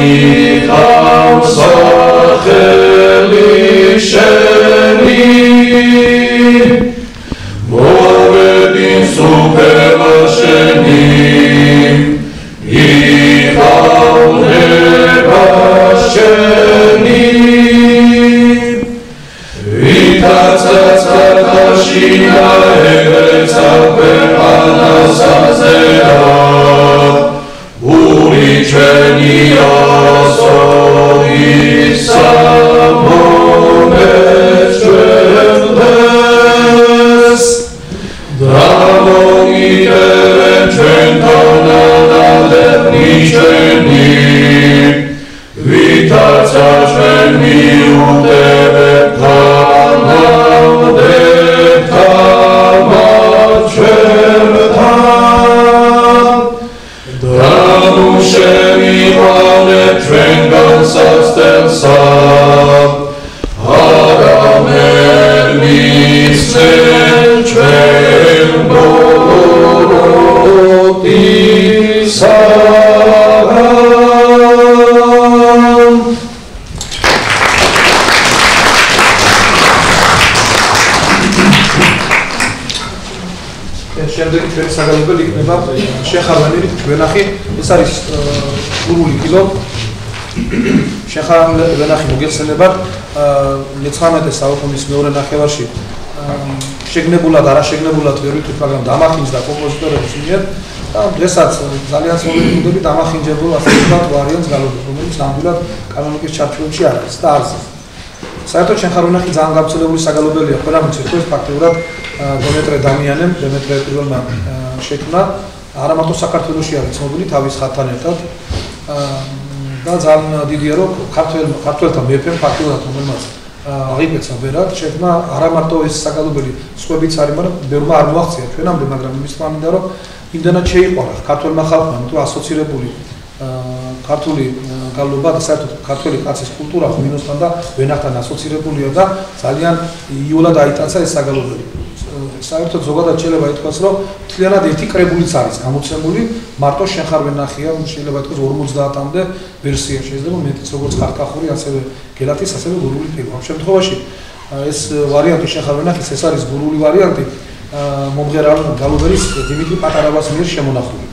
იქავსახელი შენი მოვედი სუფევა შენი იქავნება შენი ვითაცაცათაშინა ეგრეცა ქვეყანას აზერა ური ჩვენია სოისა მომეჩვენდეს დამოიდევენ ჩვენთან ანალებნი ჩვენი ვითაცა ჩვენ მიუდევენ თანავდეთ თამარ ჩვენთან შემივალებ ჩვენგან სასწელსა არამერ მისცენ ჩვენ ბოროტისა შემდეგი ჩვენი საგალობელი იქნება შეხარველი ვენახი ეს არის გურული კილო შეხარველი ვენახი მოგეხსენებათ მე-19 საუკუნის მეორე ნახევარში შეგნებულად არაშეგნებულად ვერ ვიტყვით მაგრამ დამახინჯდა კომპოზიტორების მიერ და დღესაც ძალიან ცნობილი გუნდები დამახინჯებულ ასე ვთქვათ ვარიანტს გალობებს რომელიც ნამდვილად კანონიკის ჩარჩოებში არ არის და არც საერთოდ შეხარველი ძალიან გავრცელებული საგალობელია ყველა მოციქულს ფაქტიურად დემეტრე დამიანემ დემეტრე პირველმა შექმნა არა მარტო საქართველოში არის ცნობილი თავის ხატთან ერთად და ძალიან დიდია რომ ქართველთა მეფემ ფაქტიურად რომელმაც აღიკვეცა ვერად შექმნა არა მარტო ეს საგალობელი სხვებიც არის მაგრამ ბევრმა არ მოაღწია ჩვენამდე მაგრამ იმის თქმა მინდა რომ იმდანაც შეიყვარა ქართველმა ხალხმა თუ ასოცირებული ქართული გალობა და საერთოდ ქართველი კაცის კულტურა ღვინოსთან და ვენახთან ასოცირებულია და ძალიან იოლად აიტაცა ეს საგალობელი საერთოდ ზოგადად შეიძლება ითქვას რომ მთლიანად ერთი კრებულიც არის გამოცემული მარტო შეხარვენახია შეიძლება ითქვას 50-მდე ვერსია შეიძლება მეტიც როგორც ხარკახური ასევე გელათის ასევე გურული ფილმი ამ შემთხვევაში ეს ვარიანტი შეხარვენახის ეს არის გურული ვარიანტი მომღერალ გალობელის დიმიტრი პატარაბას მიერ შემონახული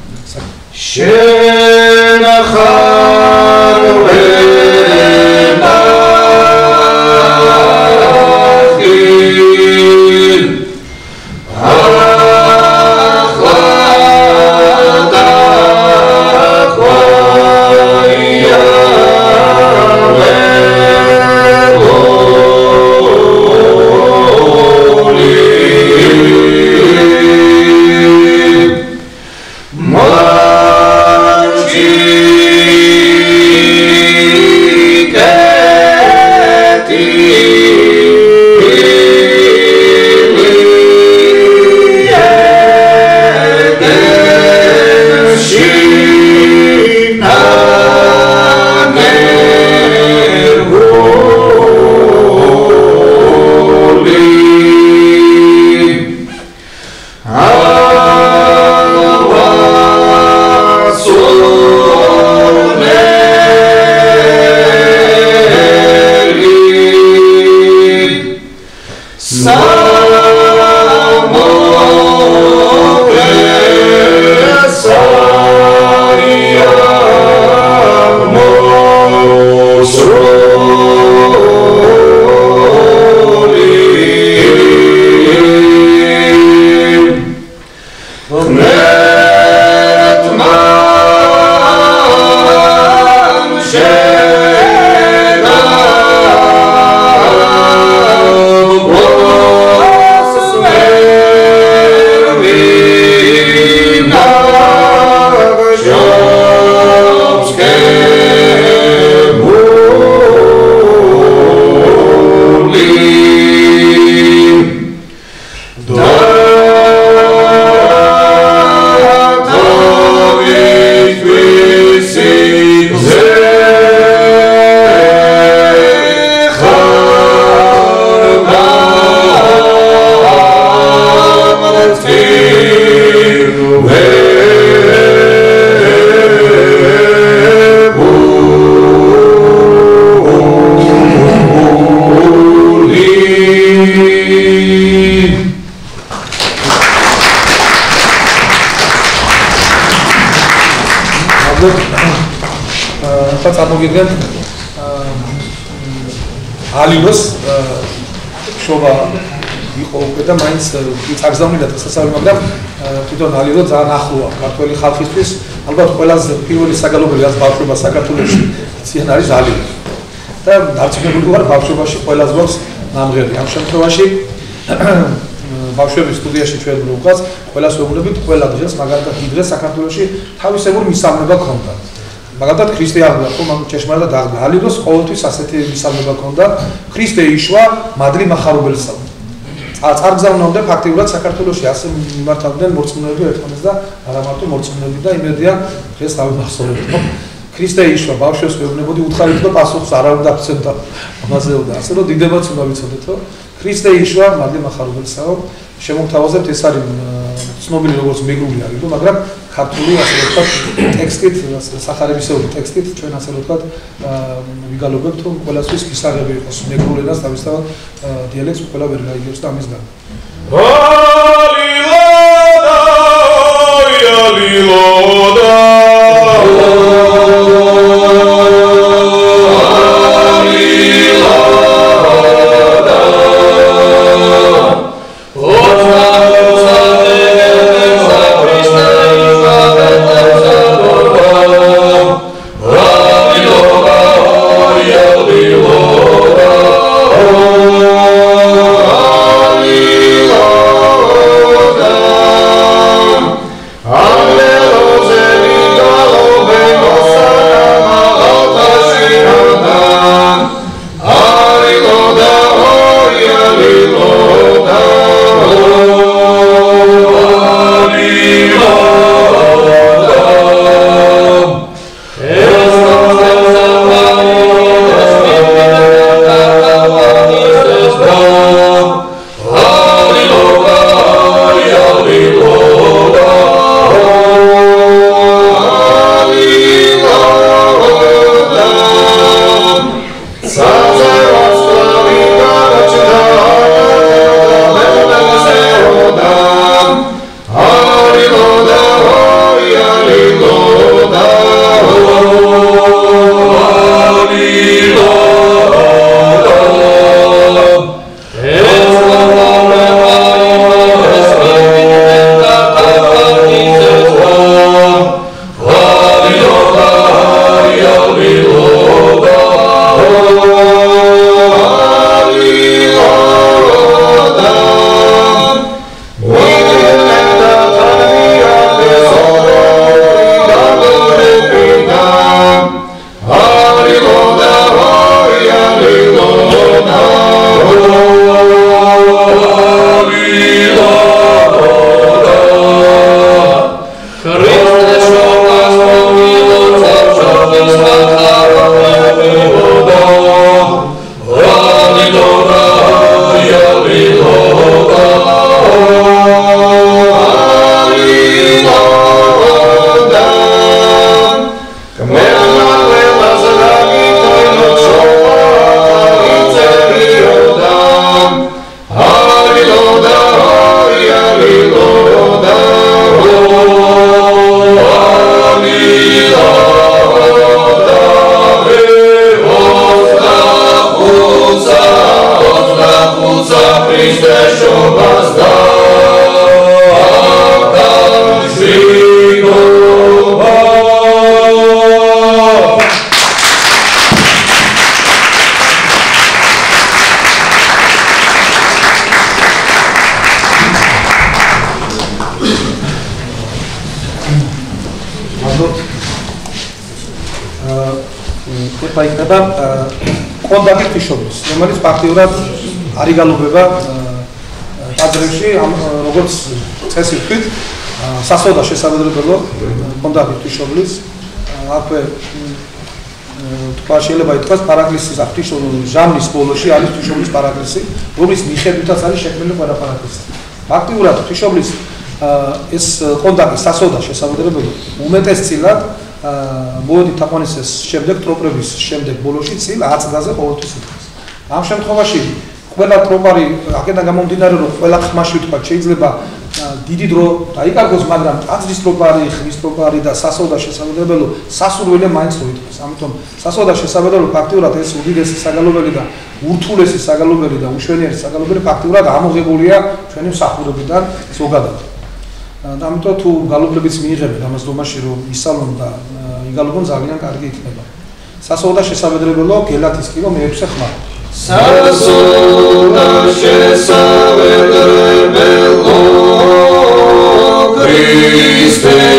ვთქვათ, ახლა წარმოგიდგენთ ალილოს შობა იყო უკვე და მაინც წაგზავნიდა დასასწრები, მაგრამ თვითონ ალილო ძალიან ახლოა ქართველი ხალხისთვის. ალბათ ყველაზე პირველი საგალობელი რაც ბავშვობა საქართველოში ციან არის ალილო. და დარწმუნებული ვარ ბავშვობაში ყველაზე გვაქვს ნამღერი. ამ შემთხვევაში ბავშვების სტუდიაში ჩვენ ვუყავს ყველას ვეუბნებით ყველა დღეს მაგალითად იმ დღეს საქართველოში თავისებური მისამნება ქონდა. მაგალითად ქრისტიანობა ხო მაგ ჭეშმარიტად აღდგა. ალილოს ყოველთვის ასეთი მისამნება ქონდა. ქრისტე იშვა მადლი მახარობელსა. წარგზავნამდე ფაქტიურად საქართველოში ასე მიმართავდნენ მორწმუნეები ერთმანეთს და არა მარტო მორწმუნეები და იმედია დღეს დავიმახსოვრებთ. ქრისტე იშვა ბავშვებს ვეუბნებოდი უთხარით და პასუხს არ უნდა აქცენტა ამაზე უნდა ასე რომ დიდებაც უნდა ვიცოდეთ რომ ქრისტე იშვა მადლი მახარობელსაო შემოგთავაზებთ ეს არის ცნობილი როგორც მეგრული ალილო მაგრამ ქართული ასე ვთქვათ ტექსტით სახარებისეული ტექსტით ჩვენ ასე ვთქვათ ვიგალობებთ რომ ყველასთვის გისაღები იყოს მეგრულ ენას თავისთავად დიალექტს ყველა ვერ გაიგებს და ამის გამო კონდაკტი ფიშობის, რომელიც ფაქტიურად არის გალობება ტაძრებში, როგორც წესი ვთქვით, სასწაულდა შესაძლებელო კონდაკტი ფიშობის, აქვე თქვა შეიძლება ითქვას პარაკლისის ჟამნის ბოლოში არის ფიშობის პარაკლისი, რომლის მიხედვითაც არის შექმნილი ყველა პარაკლისი. ფაქტიურად ფიშობის ეს კონდაკტი სასწაულდა შესაძლებელი უმეტესწილად მოედით თაყვანისის შემდეგ ტროპების შემდეგ ბოლოში წილ 10 წლაზე ყოველთვის ითქოს. ამ შემთხვევაში ყველა ტროპარი აქედან გამომდინარე რომ ყველა ხმაში ვთქვა შეიძლება დიდი დრო დაიკარგოს, მაგრამ ტაძრის ტროპარი, ხმის ტროპარი და სასაუდა შესაძლებელი სასურველია მაინც რო ითქოს. ამიტომ სასაუდა შესაძლებელი ფაქტიურად ეს უდიდესი საგალობელი და ურთულესი საგალობელი და უშვენიერი საგალობელი ფაქტიურად ამოღებულია ჩვენი მსახურებიდან ზოგადად. და ამიტომ თუ გალობლებიც მიიღებენ ამას დომაში რომ ისალონ და იგალობონ ძალიან კარგი იქნება. სასაუდა შესაძლებელო გელათის კი რომ მე-6 ხმა. სასაუდა შესაძლებელო Christe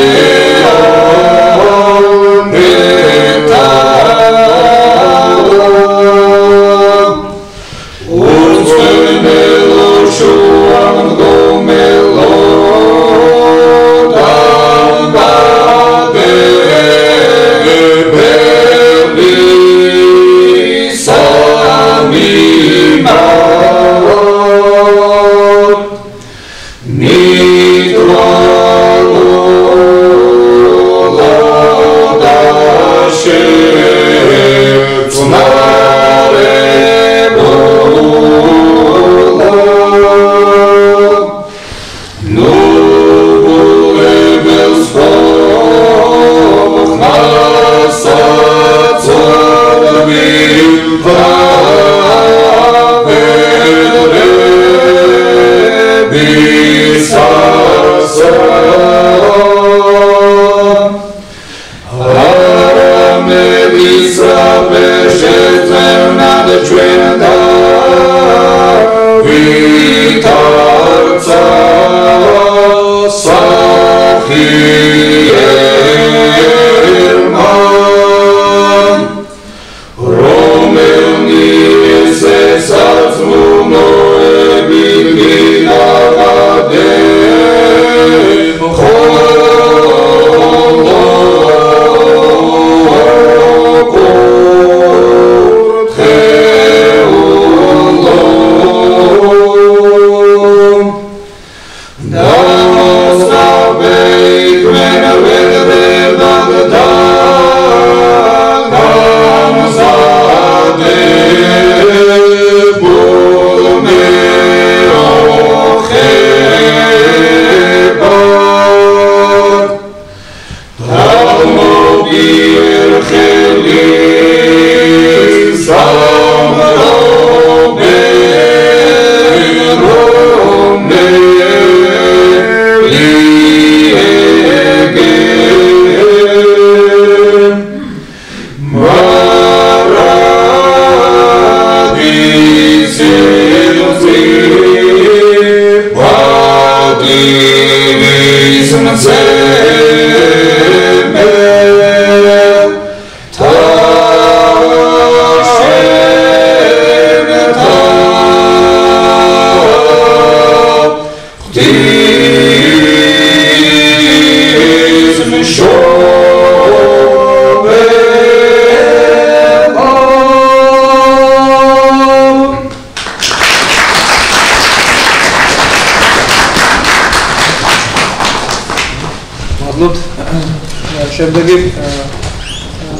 შემდეგი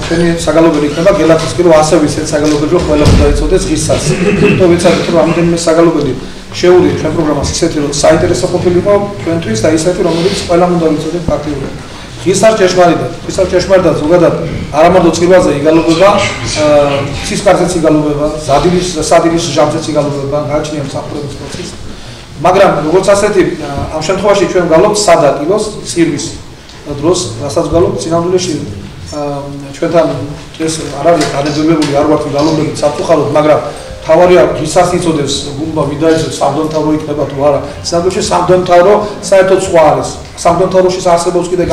ჩვენი საგალობელი იქნება გელათის კი რომ ასე ვიცით საგალობელი რომ ყველა უნდა იცოდეს ღირსას. თუ ვიცით რომ ამდენიმე საგალობელი შეუძლია ჩვენ პროგრამას ისეთი რომ საინტერესო ყოფილიყო ჩვენთვის და ისეთი რომელიც ყველა უნდა ვიცოდეთ ფაქტიურად. ღირსას ჭეშმარიტად ზოგადად არამარტო წირვაზე იგალობება, ცისკარზეც იგალობება, სადილის ჟამზეც იგალობება, გააჩნია მსახურების პროცესი. მაგრამ როგორც ასეთი ამ შემთხვევაში ჩვენ გალობთ სადაკილოს წირვის დროს, რასაც გალობთ სინამდვილეში ჩვენთან ეს არ არის განებებებული, არ ვართ გალობები საფუხაროდ, მაგრამ თავარია ღირსას იცოდეს, გუნდმა ვიდაიცოს სამდომთავრო იქნება თუ არა. სინამდვილეში სამდომთავრო საერთოდ სხვა არის. სამდომთავროში არსებობს კიდე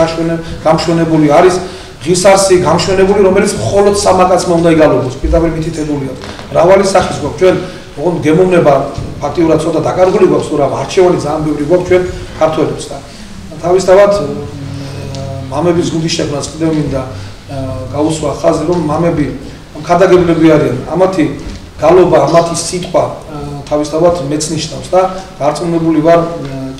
გამშვენებული არის ღირსასი გამშვენებული, რომელიც მხოლოდ სამაკაცმა უნდა იგალობოს, პირდაპირ მითითებულია. მრავალი სახის გვაქვს ჩვენ, ოღონდ გემოვნება ფაქტიურად ცოტა დაკარგული გვაქვს, თუ რა არჩევანი ძალიან ბევრი გვაქვს ჩვენ ქართველებს და თავისთავად მამების გუნდის შექმნას კიდევ მინდა გაუსვა ხაზი, რომ მამები ქადაგებლები არიან. ამათი გალობა, ამათი სიტყვა თავისთავად მეც ნიშნავს და გარწმუნებული ვარ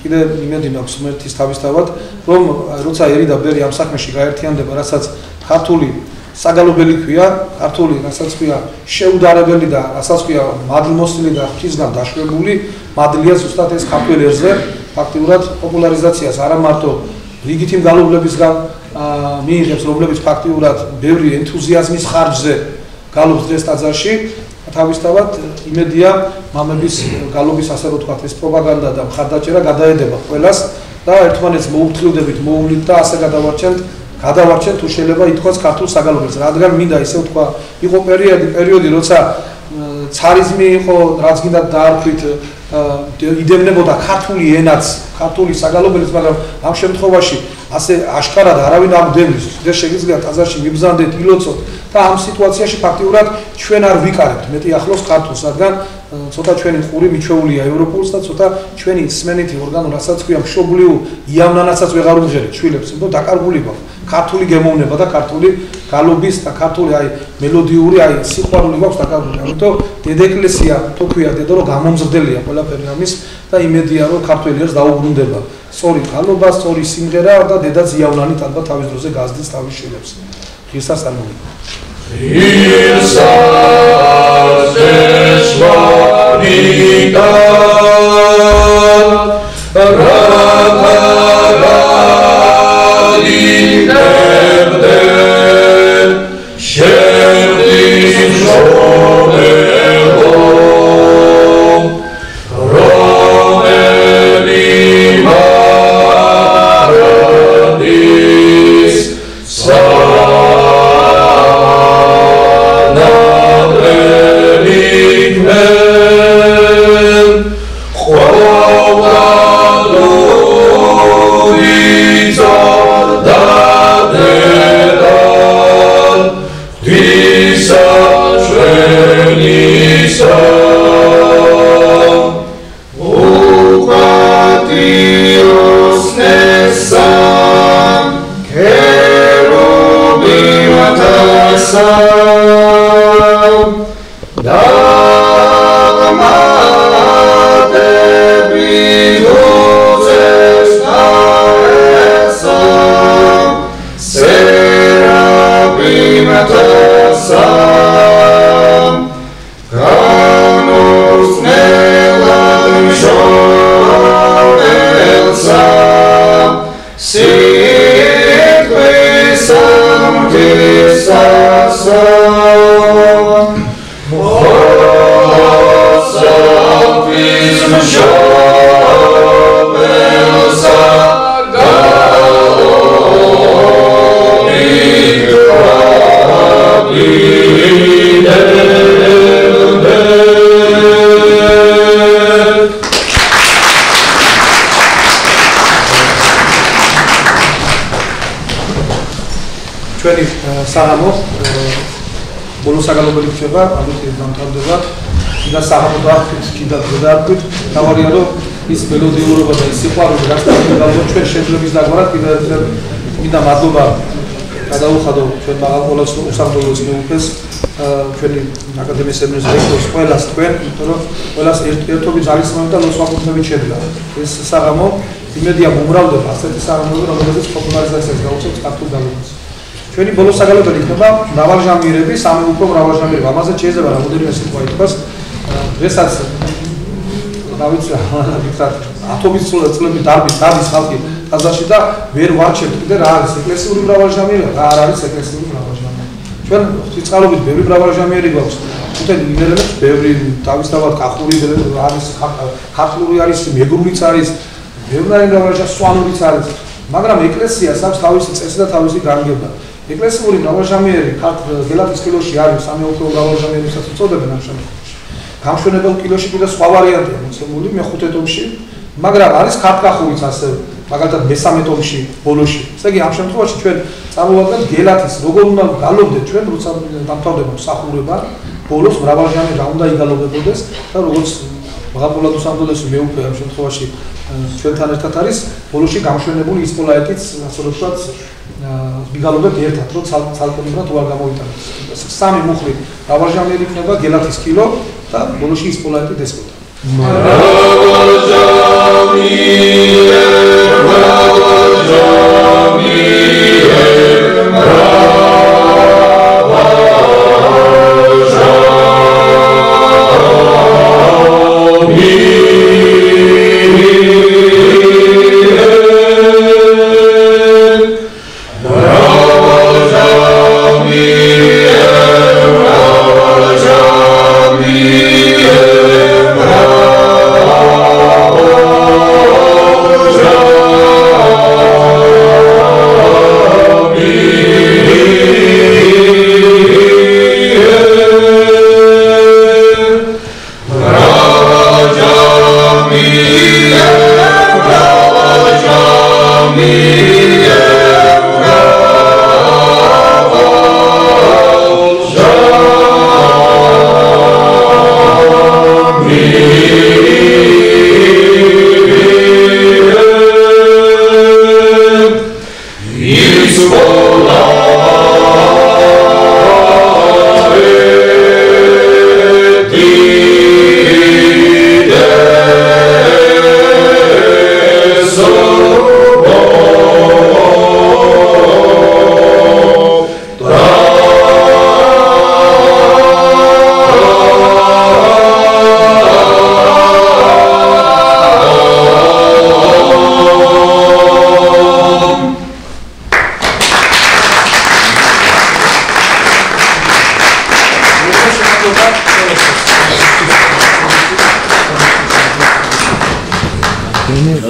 კიდე იმედი მაქვს მერთის თავისთავად, რომ როცა ერი და ბერი ამ საქმეში გაერთიანდება, რასაც ქართული საგალობელი ქვია, ქართული რასაც ქვია შეუდარებელი და რასაც ქვია მადლმოსილი და ღვთისგან დაშვებული, მადლია ზუსტად ეს ქართველ ერზე ფაქტიურად პოპულარიზაციას არა მარტო რიგითი მგალობლებისგან მიიღებს, რომლებიც ფაქტიურად ბევრი ენთუზიაზმის ხარჯზე გალობს დღეს ტაძარში, თავისთავად იმედია მამების გალობის ასე რომ ვთქვათ, ეს პროპაგანდა და მხარდაჭერა გადაედება ყველას და ერთმანეთს მოუფრთხილდებით მოუვლით და ასე გადავარჩენთ თუ შეიძლება ითქვას ქართულ საგალობელს. რადგან მინდა ისე ვთქვა, იყო პერიოდი, როცა ცარიზმი იყო, რაც გინდა დაარქვით, იდევნებოდა ქართული ენაც, ქართული საგალობელიც, მაგრამ ამ შემთხვევაში ასე აშკარად არავინ არ გვდევნის. დღეს შეგიძლია ტაძარში მიბრძანდეთ, ილოცოთ და ამ სიტუაციაში ფაქტიურად ჩვენ არ ვიკარებთ მეტი ახლოს ქართულს, რადგან ცოტა ჩვენი ყური მიჩვეულია ევროპულს და ცოტა ჩვენი სმენითი ორგანო, რასაც ქვია მშობლიურ იავნანაცაც ვეღარ ვუღერეთ შვილებს, იმიტომ დაკარგული გვაქვს ქართული გემოვნება და ქართული გალობის და ქართული მელოდიური სიყვარული გვაქვს დაკარგული. ამიტომ დედაეკლესია თუ ქვია დედა რომ გამომზრდელია ყველაფერი ამის და იმედია რომ ქართველიერს დაუბრუნდება სწორი გალობა, სწორი სიმღერა და დედაც იავნანით ალბათ თავის დროზე გაზრდის თავის შვილებს. ღირსას წარმოგიდგენთ. ჩვენი საღამო ბოლო საგალობელი ხდება, ამით დამთავრდება და საღამო დააქვთ, კიდევ გადააქვთ. თავარია რომ ის მელოდიურობა და ის სიყვარული რაც გადაგვაქვს ჩვენ შეძლებს დაგვარად კიდევ ერთხელ მინდა მადლობა გადაუხადო ჩვენ მაღალყოლას უსამართლოს მეუფეს ჩვენი აკადემიის ეროვნულ რექტორს ყველას თქვენ, იმიტომ რომ ყველას ერთობი ძალისხმევით და ლოცვა-კუთვნებით შედგა. ეს საღამო იმედია მომრავლდება ასეთი საღამოები, რომელზეც პოპულარიზაციას გაუწევთ ქართულ გალობას. ჩვენი ბოლო საგალობელი იქნება მრავალჟანრები, სამეუფო მრავალჟანრები. ამაზე შეიძლება რამოდენიმე სიტყვა ითქვას. დღესაც დავიცი ვიქრათ ათობის წლები დადის ხალხი ტაძარში და ვერ ვარჩევთ კიდე რა არის ეკლესიური მრავალჟანრები, რა არ არის ეკლესიური მრავალჟანრები. ჩვენ ციწყალობით ბევრი მრავალჟანრები გვაქვს. თუნდაც იმერელებს ბევრი თავისთავად კახური არის, ქართული არის, მეგრულიც არის, ბევრი მრავალჟანრი სვანურიც არის. მაგრამ ეკლესიას აქვს თავისი წესი და თავისი განგება. ეკლესიური მრავალჟანრები გელათის კილოში არის, სამეუფო მრავალჟანრებსაც უწოდებენ ამ შემთხვევაში. გამშვენებელ კილოში კიდე სხვა ვარიანტია მოცემული მეხუთე ტომში, მაგრამ არის ქართკახურიც ასევე, მაგალითად მესამე ტომში ბოლოში. ესე იგი ამ შემთხვევაში ჩვენ წარმოვადგენთ გელათის, როგორ უნდა გალობდეთ ჩვენ, როცა დამთავრდება მსახურება, ბოლოს მრავალჟანრი რა უნდა იგალობებოდეს და როგორც მაღალყოლად უსამართლოს მეუფე ამ შემთხვევაში ჩვენთან ერთად არის, ბოლოში გამშვენებული ის პოლაეტიც, ასე რომ ვთქვათ, ვიგალობებთ ერთად, რომ ცალკეულად უარ გამოვიტანოთ. სამი მუხლი მრავალჟანრი იქნება გელათის კილო და ბოლოში ის პოლაეტი დესპოტა.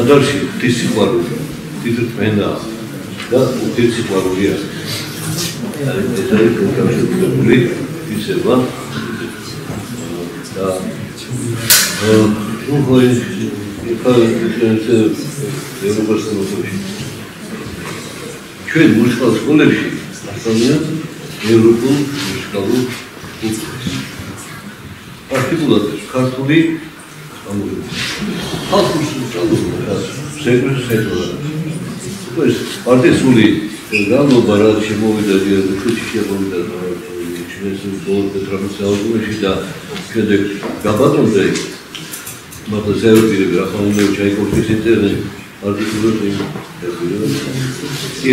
Nadalში ღვთის სიყვარული, თვითრწმენა და ღვთის სიყვარულია. ეს არის კონკრეტული ისევა და ჩვენ მუსიკალურ სკოლებში ასწავლიან ევროპულ მუსიკალურ კულტურას. პარტიკულად ქართული ხალხური მუსიკა შეგვეცელა. ეს პარტიზული განლობა რაც შემოვიდა ხუთი შემოვიდა ჩვენს ბოლო ტრადიციულ და შემდეგ გაბატონდა მაგრამ ზეპირები რახმანინოვი ჩაიკოვსკის ინტერნეტი პარტიზულად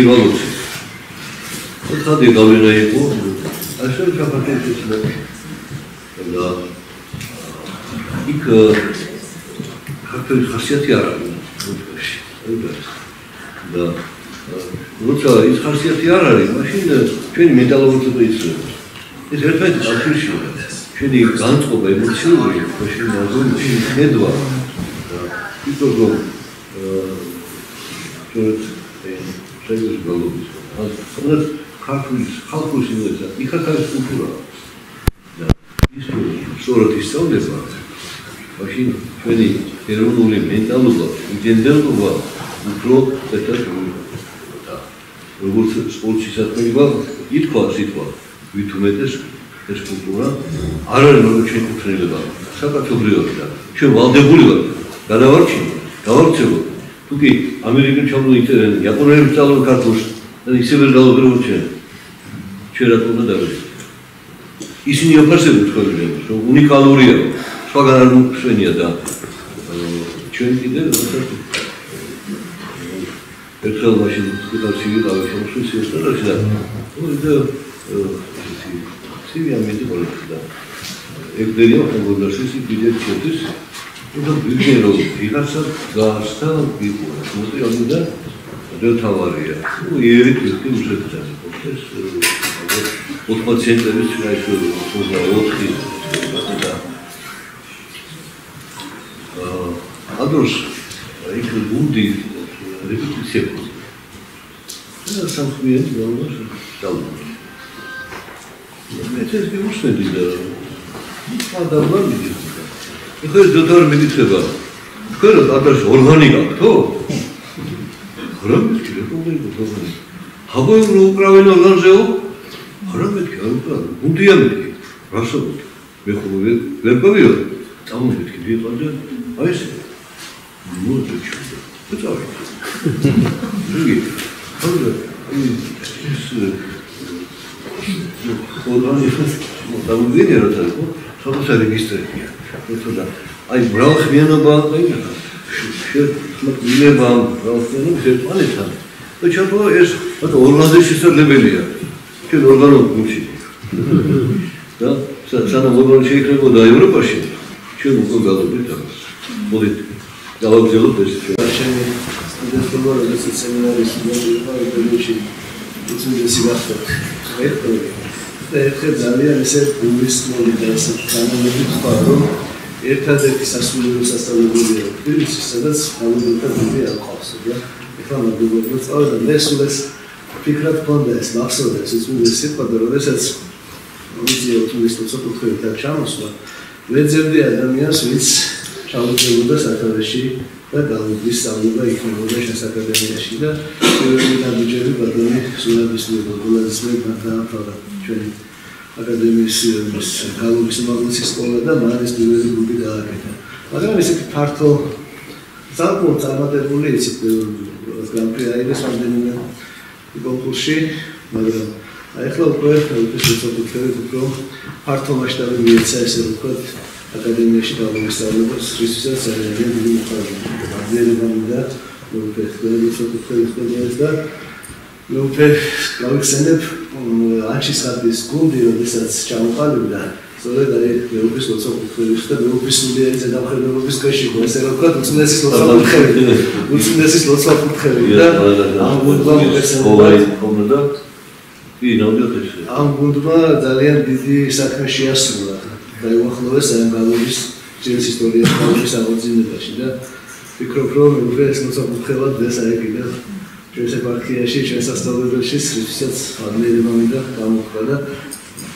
ევოლუცია. ხადი გავლენა იყო ასე ჩაფართებისა და იქ ქართული ხასიათი არ არის მუსიკაში. და როცა ის ხასიათი არ არის, მაშინ ჩვენი მენტალურობა იცვლება. ეს ერთმანეთის კავშირშია. ჩვენი განწყობა ემოციური, მაშინაზროვნი ხედვა და თვითონ შეიძლება გალობის. ასეთ ქართული ხალხური სიმღერა, იქაც არის კულტურა. და ის სწორად ისწავლება. მაშინ ჩვენი ეროვნული მენტალობა, იდენტურობა უფრო ერთად და როგორც სპორტში საქმეა, ითქვა სიტყვა, ვით უმეტეს ეს კულტურა არ არის როგორც ჩვენ კუთვნილება, საქართველოსი და ჩვენ ვალდებული ვართ, გავარჩევოთ. თუ კი ამერიკაში ჩამოვიწერენ, იაპონელები სწავლობენ ქართულს და ისევე გავუგროვოთ ჩვენ რა თქმა უნდა ისინი აფასებენ თქვენ რომ უნიკალურია, სხვაგან არ მოგვშვენია და ჩვენ კიდევ ერთხელ მაშინ სკოლაში ვიყავი შემოშვის ისტორიაში და ცივი ამიტი ყოლოდა ეგდერია უნივერსიტეტში ბიძეთის და ბიძერო ვიღაცა გასთა იყო მოდი და თავარია იერი კრიტიკი მუსიკა ეს 80 ცენტების ჩაიშორო 4 და adors იქ გუნდი რეპეტიცია და სამხმიანი გავლოს დავუყო. მე ეს გიუსმენდი და გადავამიდი. ეხლა დოქტორ მეკითხება. თქვენ ადრეს ორგანი გაქვთ, ხო? რა მეკითხება ორგანი? ჰაბო უკრავენ ორგანზეო? რა მეკითხება უკრავენ? გუნდია მეკითხება. რასაუბრობთ? მე ხო ვერ გავიო. წამოვიდე და აი ეს მოდი ჩავდე. რიგი. ხოდა ეს ორგანიზმის მოდავიდი რა თქო, თორსა რეგისტრია. თორსა აი ბრალხმიანობა შეიძლება ბრალხმიანობა ერთმანეთთან. და ჩაბო ეს ორგანიზმის შესაძლებელია. ჩვენ ორგანულ გუნდში. და სანამ ორგანო შეიძლება ევროპაში ჩვენ უკვე გავდივართ ამას. მოდით გავაგზავნოთ ეს ჩვენი სტუდენტობა, როგორც სემინარის სტუდენტობა ევროპაში უცნაური გახდა. ეს ძალიან ესე გულისხმული და ესე განმეორებით ხარ, რომ ერთადერთი სასულიერო სასწავლებელი თბილისში, სადაც გამოდიოდა დიდი არყავს და ეხლა მაგდუბლო წავედა და ეს ფიქრად ქონდა ეს მახსოვდა ეს უცნაური სიტყვა და როდესაც ვიზიო ტურისტებს უთხრით და ჩამოსვლა ვეძებდი ადამიანს ვინც ჩაუდგებოდა სათავეში და გალუბის სწავლება იქნებოდა შენს აკადემიაში და პირველი ნაბიჯები ბატონი სულაბის გულაძისმა დაამთავრა ჩვენი აკადემიის გალუბის უმაღლესი სკოლა და მან ეს პირველი გუნდი დააკეთა. მაგრამ ესეთი ფართო საკუთარ წარმატებული იცით გრან-პრი აიღეს რამდენიმე კონკურსში, მაგრამ ახლა უკვე შესაძლოა უფრო ფართო მასშტაბი მიეცა ესე ვთქვათ აკადემიაში გალუბის სწავლებას, რისთვისაც ძალიან დიდი მოხარება მინდა, უკვე ხელისუფლების და უკვე გავიხსენებ ანჩის ხატის გუნდი, როდესაც ჩამოყალიბდა, სწორედ მეუფის ლოცვა-კურთხევის და მეუფის სულიერი ზედამხედველობის ქვეშ იყო, ესე რომ ვთქვათ, უწმინდესის ლოცვა-კურთხევი და ამ გუნდმა ამ გუნდმა ძალიან დიდი საქმე შეასრულა და უახლოვეს ამ გალუბის ძილის ისტორიაში გალუბის აღორძინებაში და ვფიქრობ, რომ უკვე ეს ლოცვა-კურთხევა დღეს აი კიდევ ჩვენს ეპარქიაში, ჩვენს სასწავლებელში, რისთვისაც ამერება მინდა გამოხდა და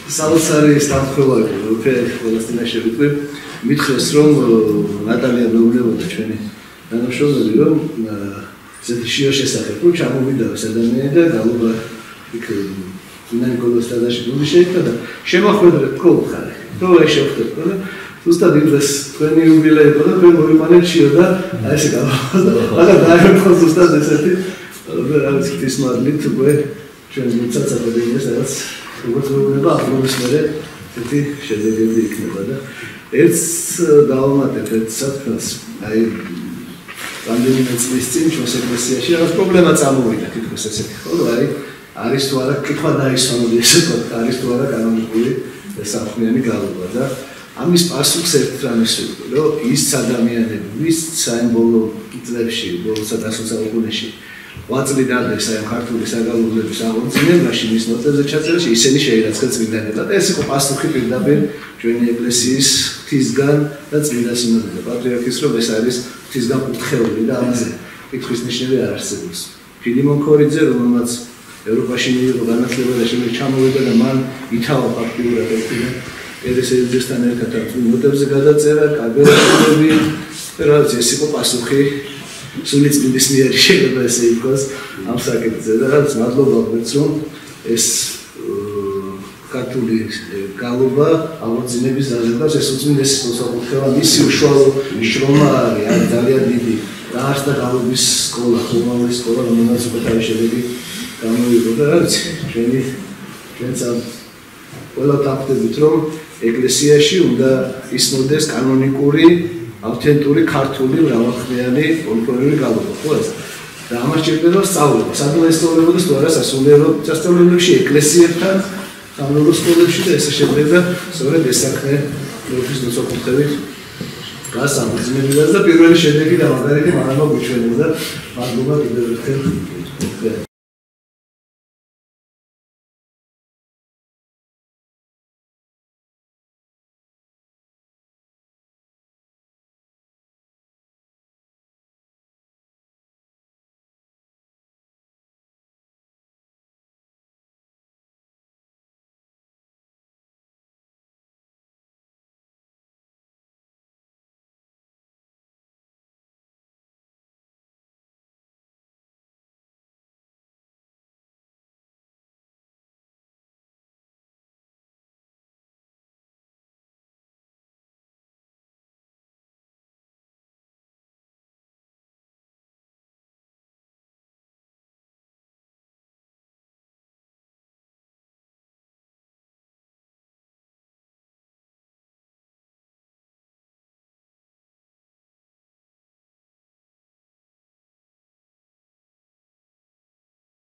საოცარი სტამხელა იყო, უკვე ყველასთანაშე ვიტყვი, მითხრეს, რომ ნატალია მეუბნებოდა ჩვენი თანამშრომელი, რომ ესეთი შიო შესახებ, რომ ჩამოვიდაოს ადამიანი და გალუბა იქ ნიკოლოს თადაში გუნდი შეიქმნა და შემახვედრეთ კოლხარი. თუ აი შევხვდეთ, და ზუსტად იმდროს თქვენი იუბილეი იყო და თქვენ მოვიყვანეთ შიო და აი ესე გავახსნა. მაგრამ დაერქვა ზუსტად ესეთი რაღაც ფისმარლით უკვე ჩვენ მოცაც აკადემიას რაღაც როგორც მეუბნება აღრომის მერე ესეთი შედეგები იქნება და ერთს დავამატებ ერთ საქმეს აი რამდენიმე წლის წინ ჩვენს ეკლესიაში რაღაც პრობლემა წამოვიდა თითქოს ესეთი ხო აი არის თუ არა კითხვა დაისვამოდი ესე ვთქვათ არის თუ არა კანონიკური სამხმიანი გალობა და ამის პასუხს ერთ რამეს ვიტყვი რომ ის ადამიანები ვის საიმბოლო წლებში ბოლო საუკუნეში ვაწლიდანდეს აი ქართული საგალობლების აღორძინებაში მის ნოტებზე ჩაწერაში ისინი შეირაცხეს წმინდანებად. ეს იყო პასუხი პირდაპირ ჩვენი ეკლესიის ღვთისგან და წმინდა სინოდისგან. პატრიარქის რომ ეს არის ღვთისგან კურთხეული და ამაზე კითხვის ნიშნები არ არსებობს. ფილიმონ ქორიძე, რომელმაც ევროპაში მიიღო განათლება და შემდეგ ჩამოვიდა და მან ითავა ფაქტიურად ერესეძესთან ერთად ნოტებზე გადაწერა, კაბელები, რაც ეს იყო პასუხი სული წმინდის მიერ შეიძლება ესე იყოს ამ საკითხზე და რაც მადლობა გვეც რომ ეს ქართული გალობა აღორძინების დაზრდას ეს უწმინდესის ლოცვა-კურთხევა მისი უშუალო შრომა არის ძალიან დიდი დაარსდა გალობის სკოლა, ხომაური სკოლა, რომელსაც უკვე თავის შედეგი გამოიღო და რაც ჩვენც ყველა დავხვდებით რომ ეკლესიაში უნდა ისმოდეს კანონიკური ავთენტური ქართული მრავალხმიანი პოლიფონური გალობა, ხო ეს? და ამას ჭირდება სწავლება. სადღაც სწავლებოდეს თუ არა სასულიერო სასწავლებლებში, ეკლესიებთან, სამრევლო სკოლებში და ესე შემდეგ და სწორედ ეს საქმე მეუფის ლოცვა-კურთხევით გასამძიმებელს და პირველი შედეგი და მაგალითი მანამ მოგვიჩვენებდა. მადლობა კიდევ ერთხელ.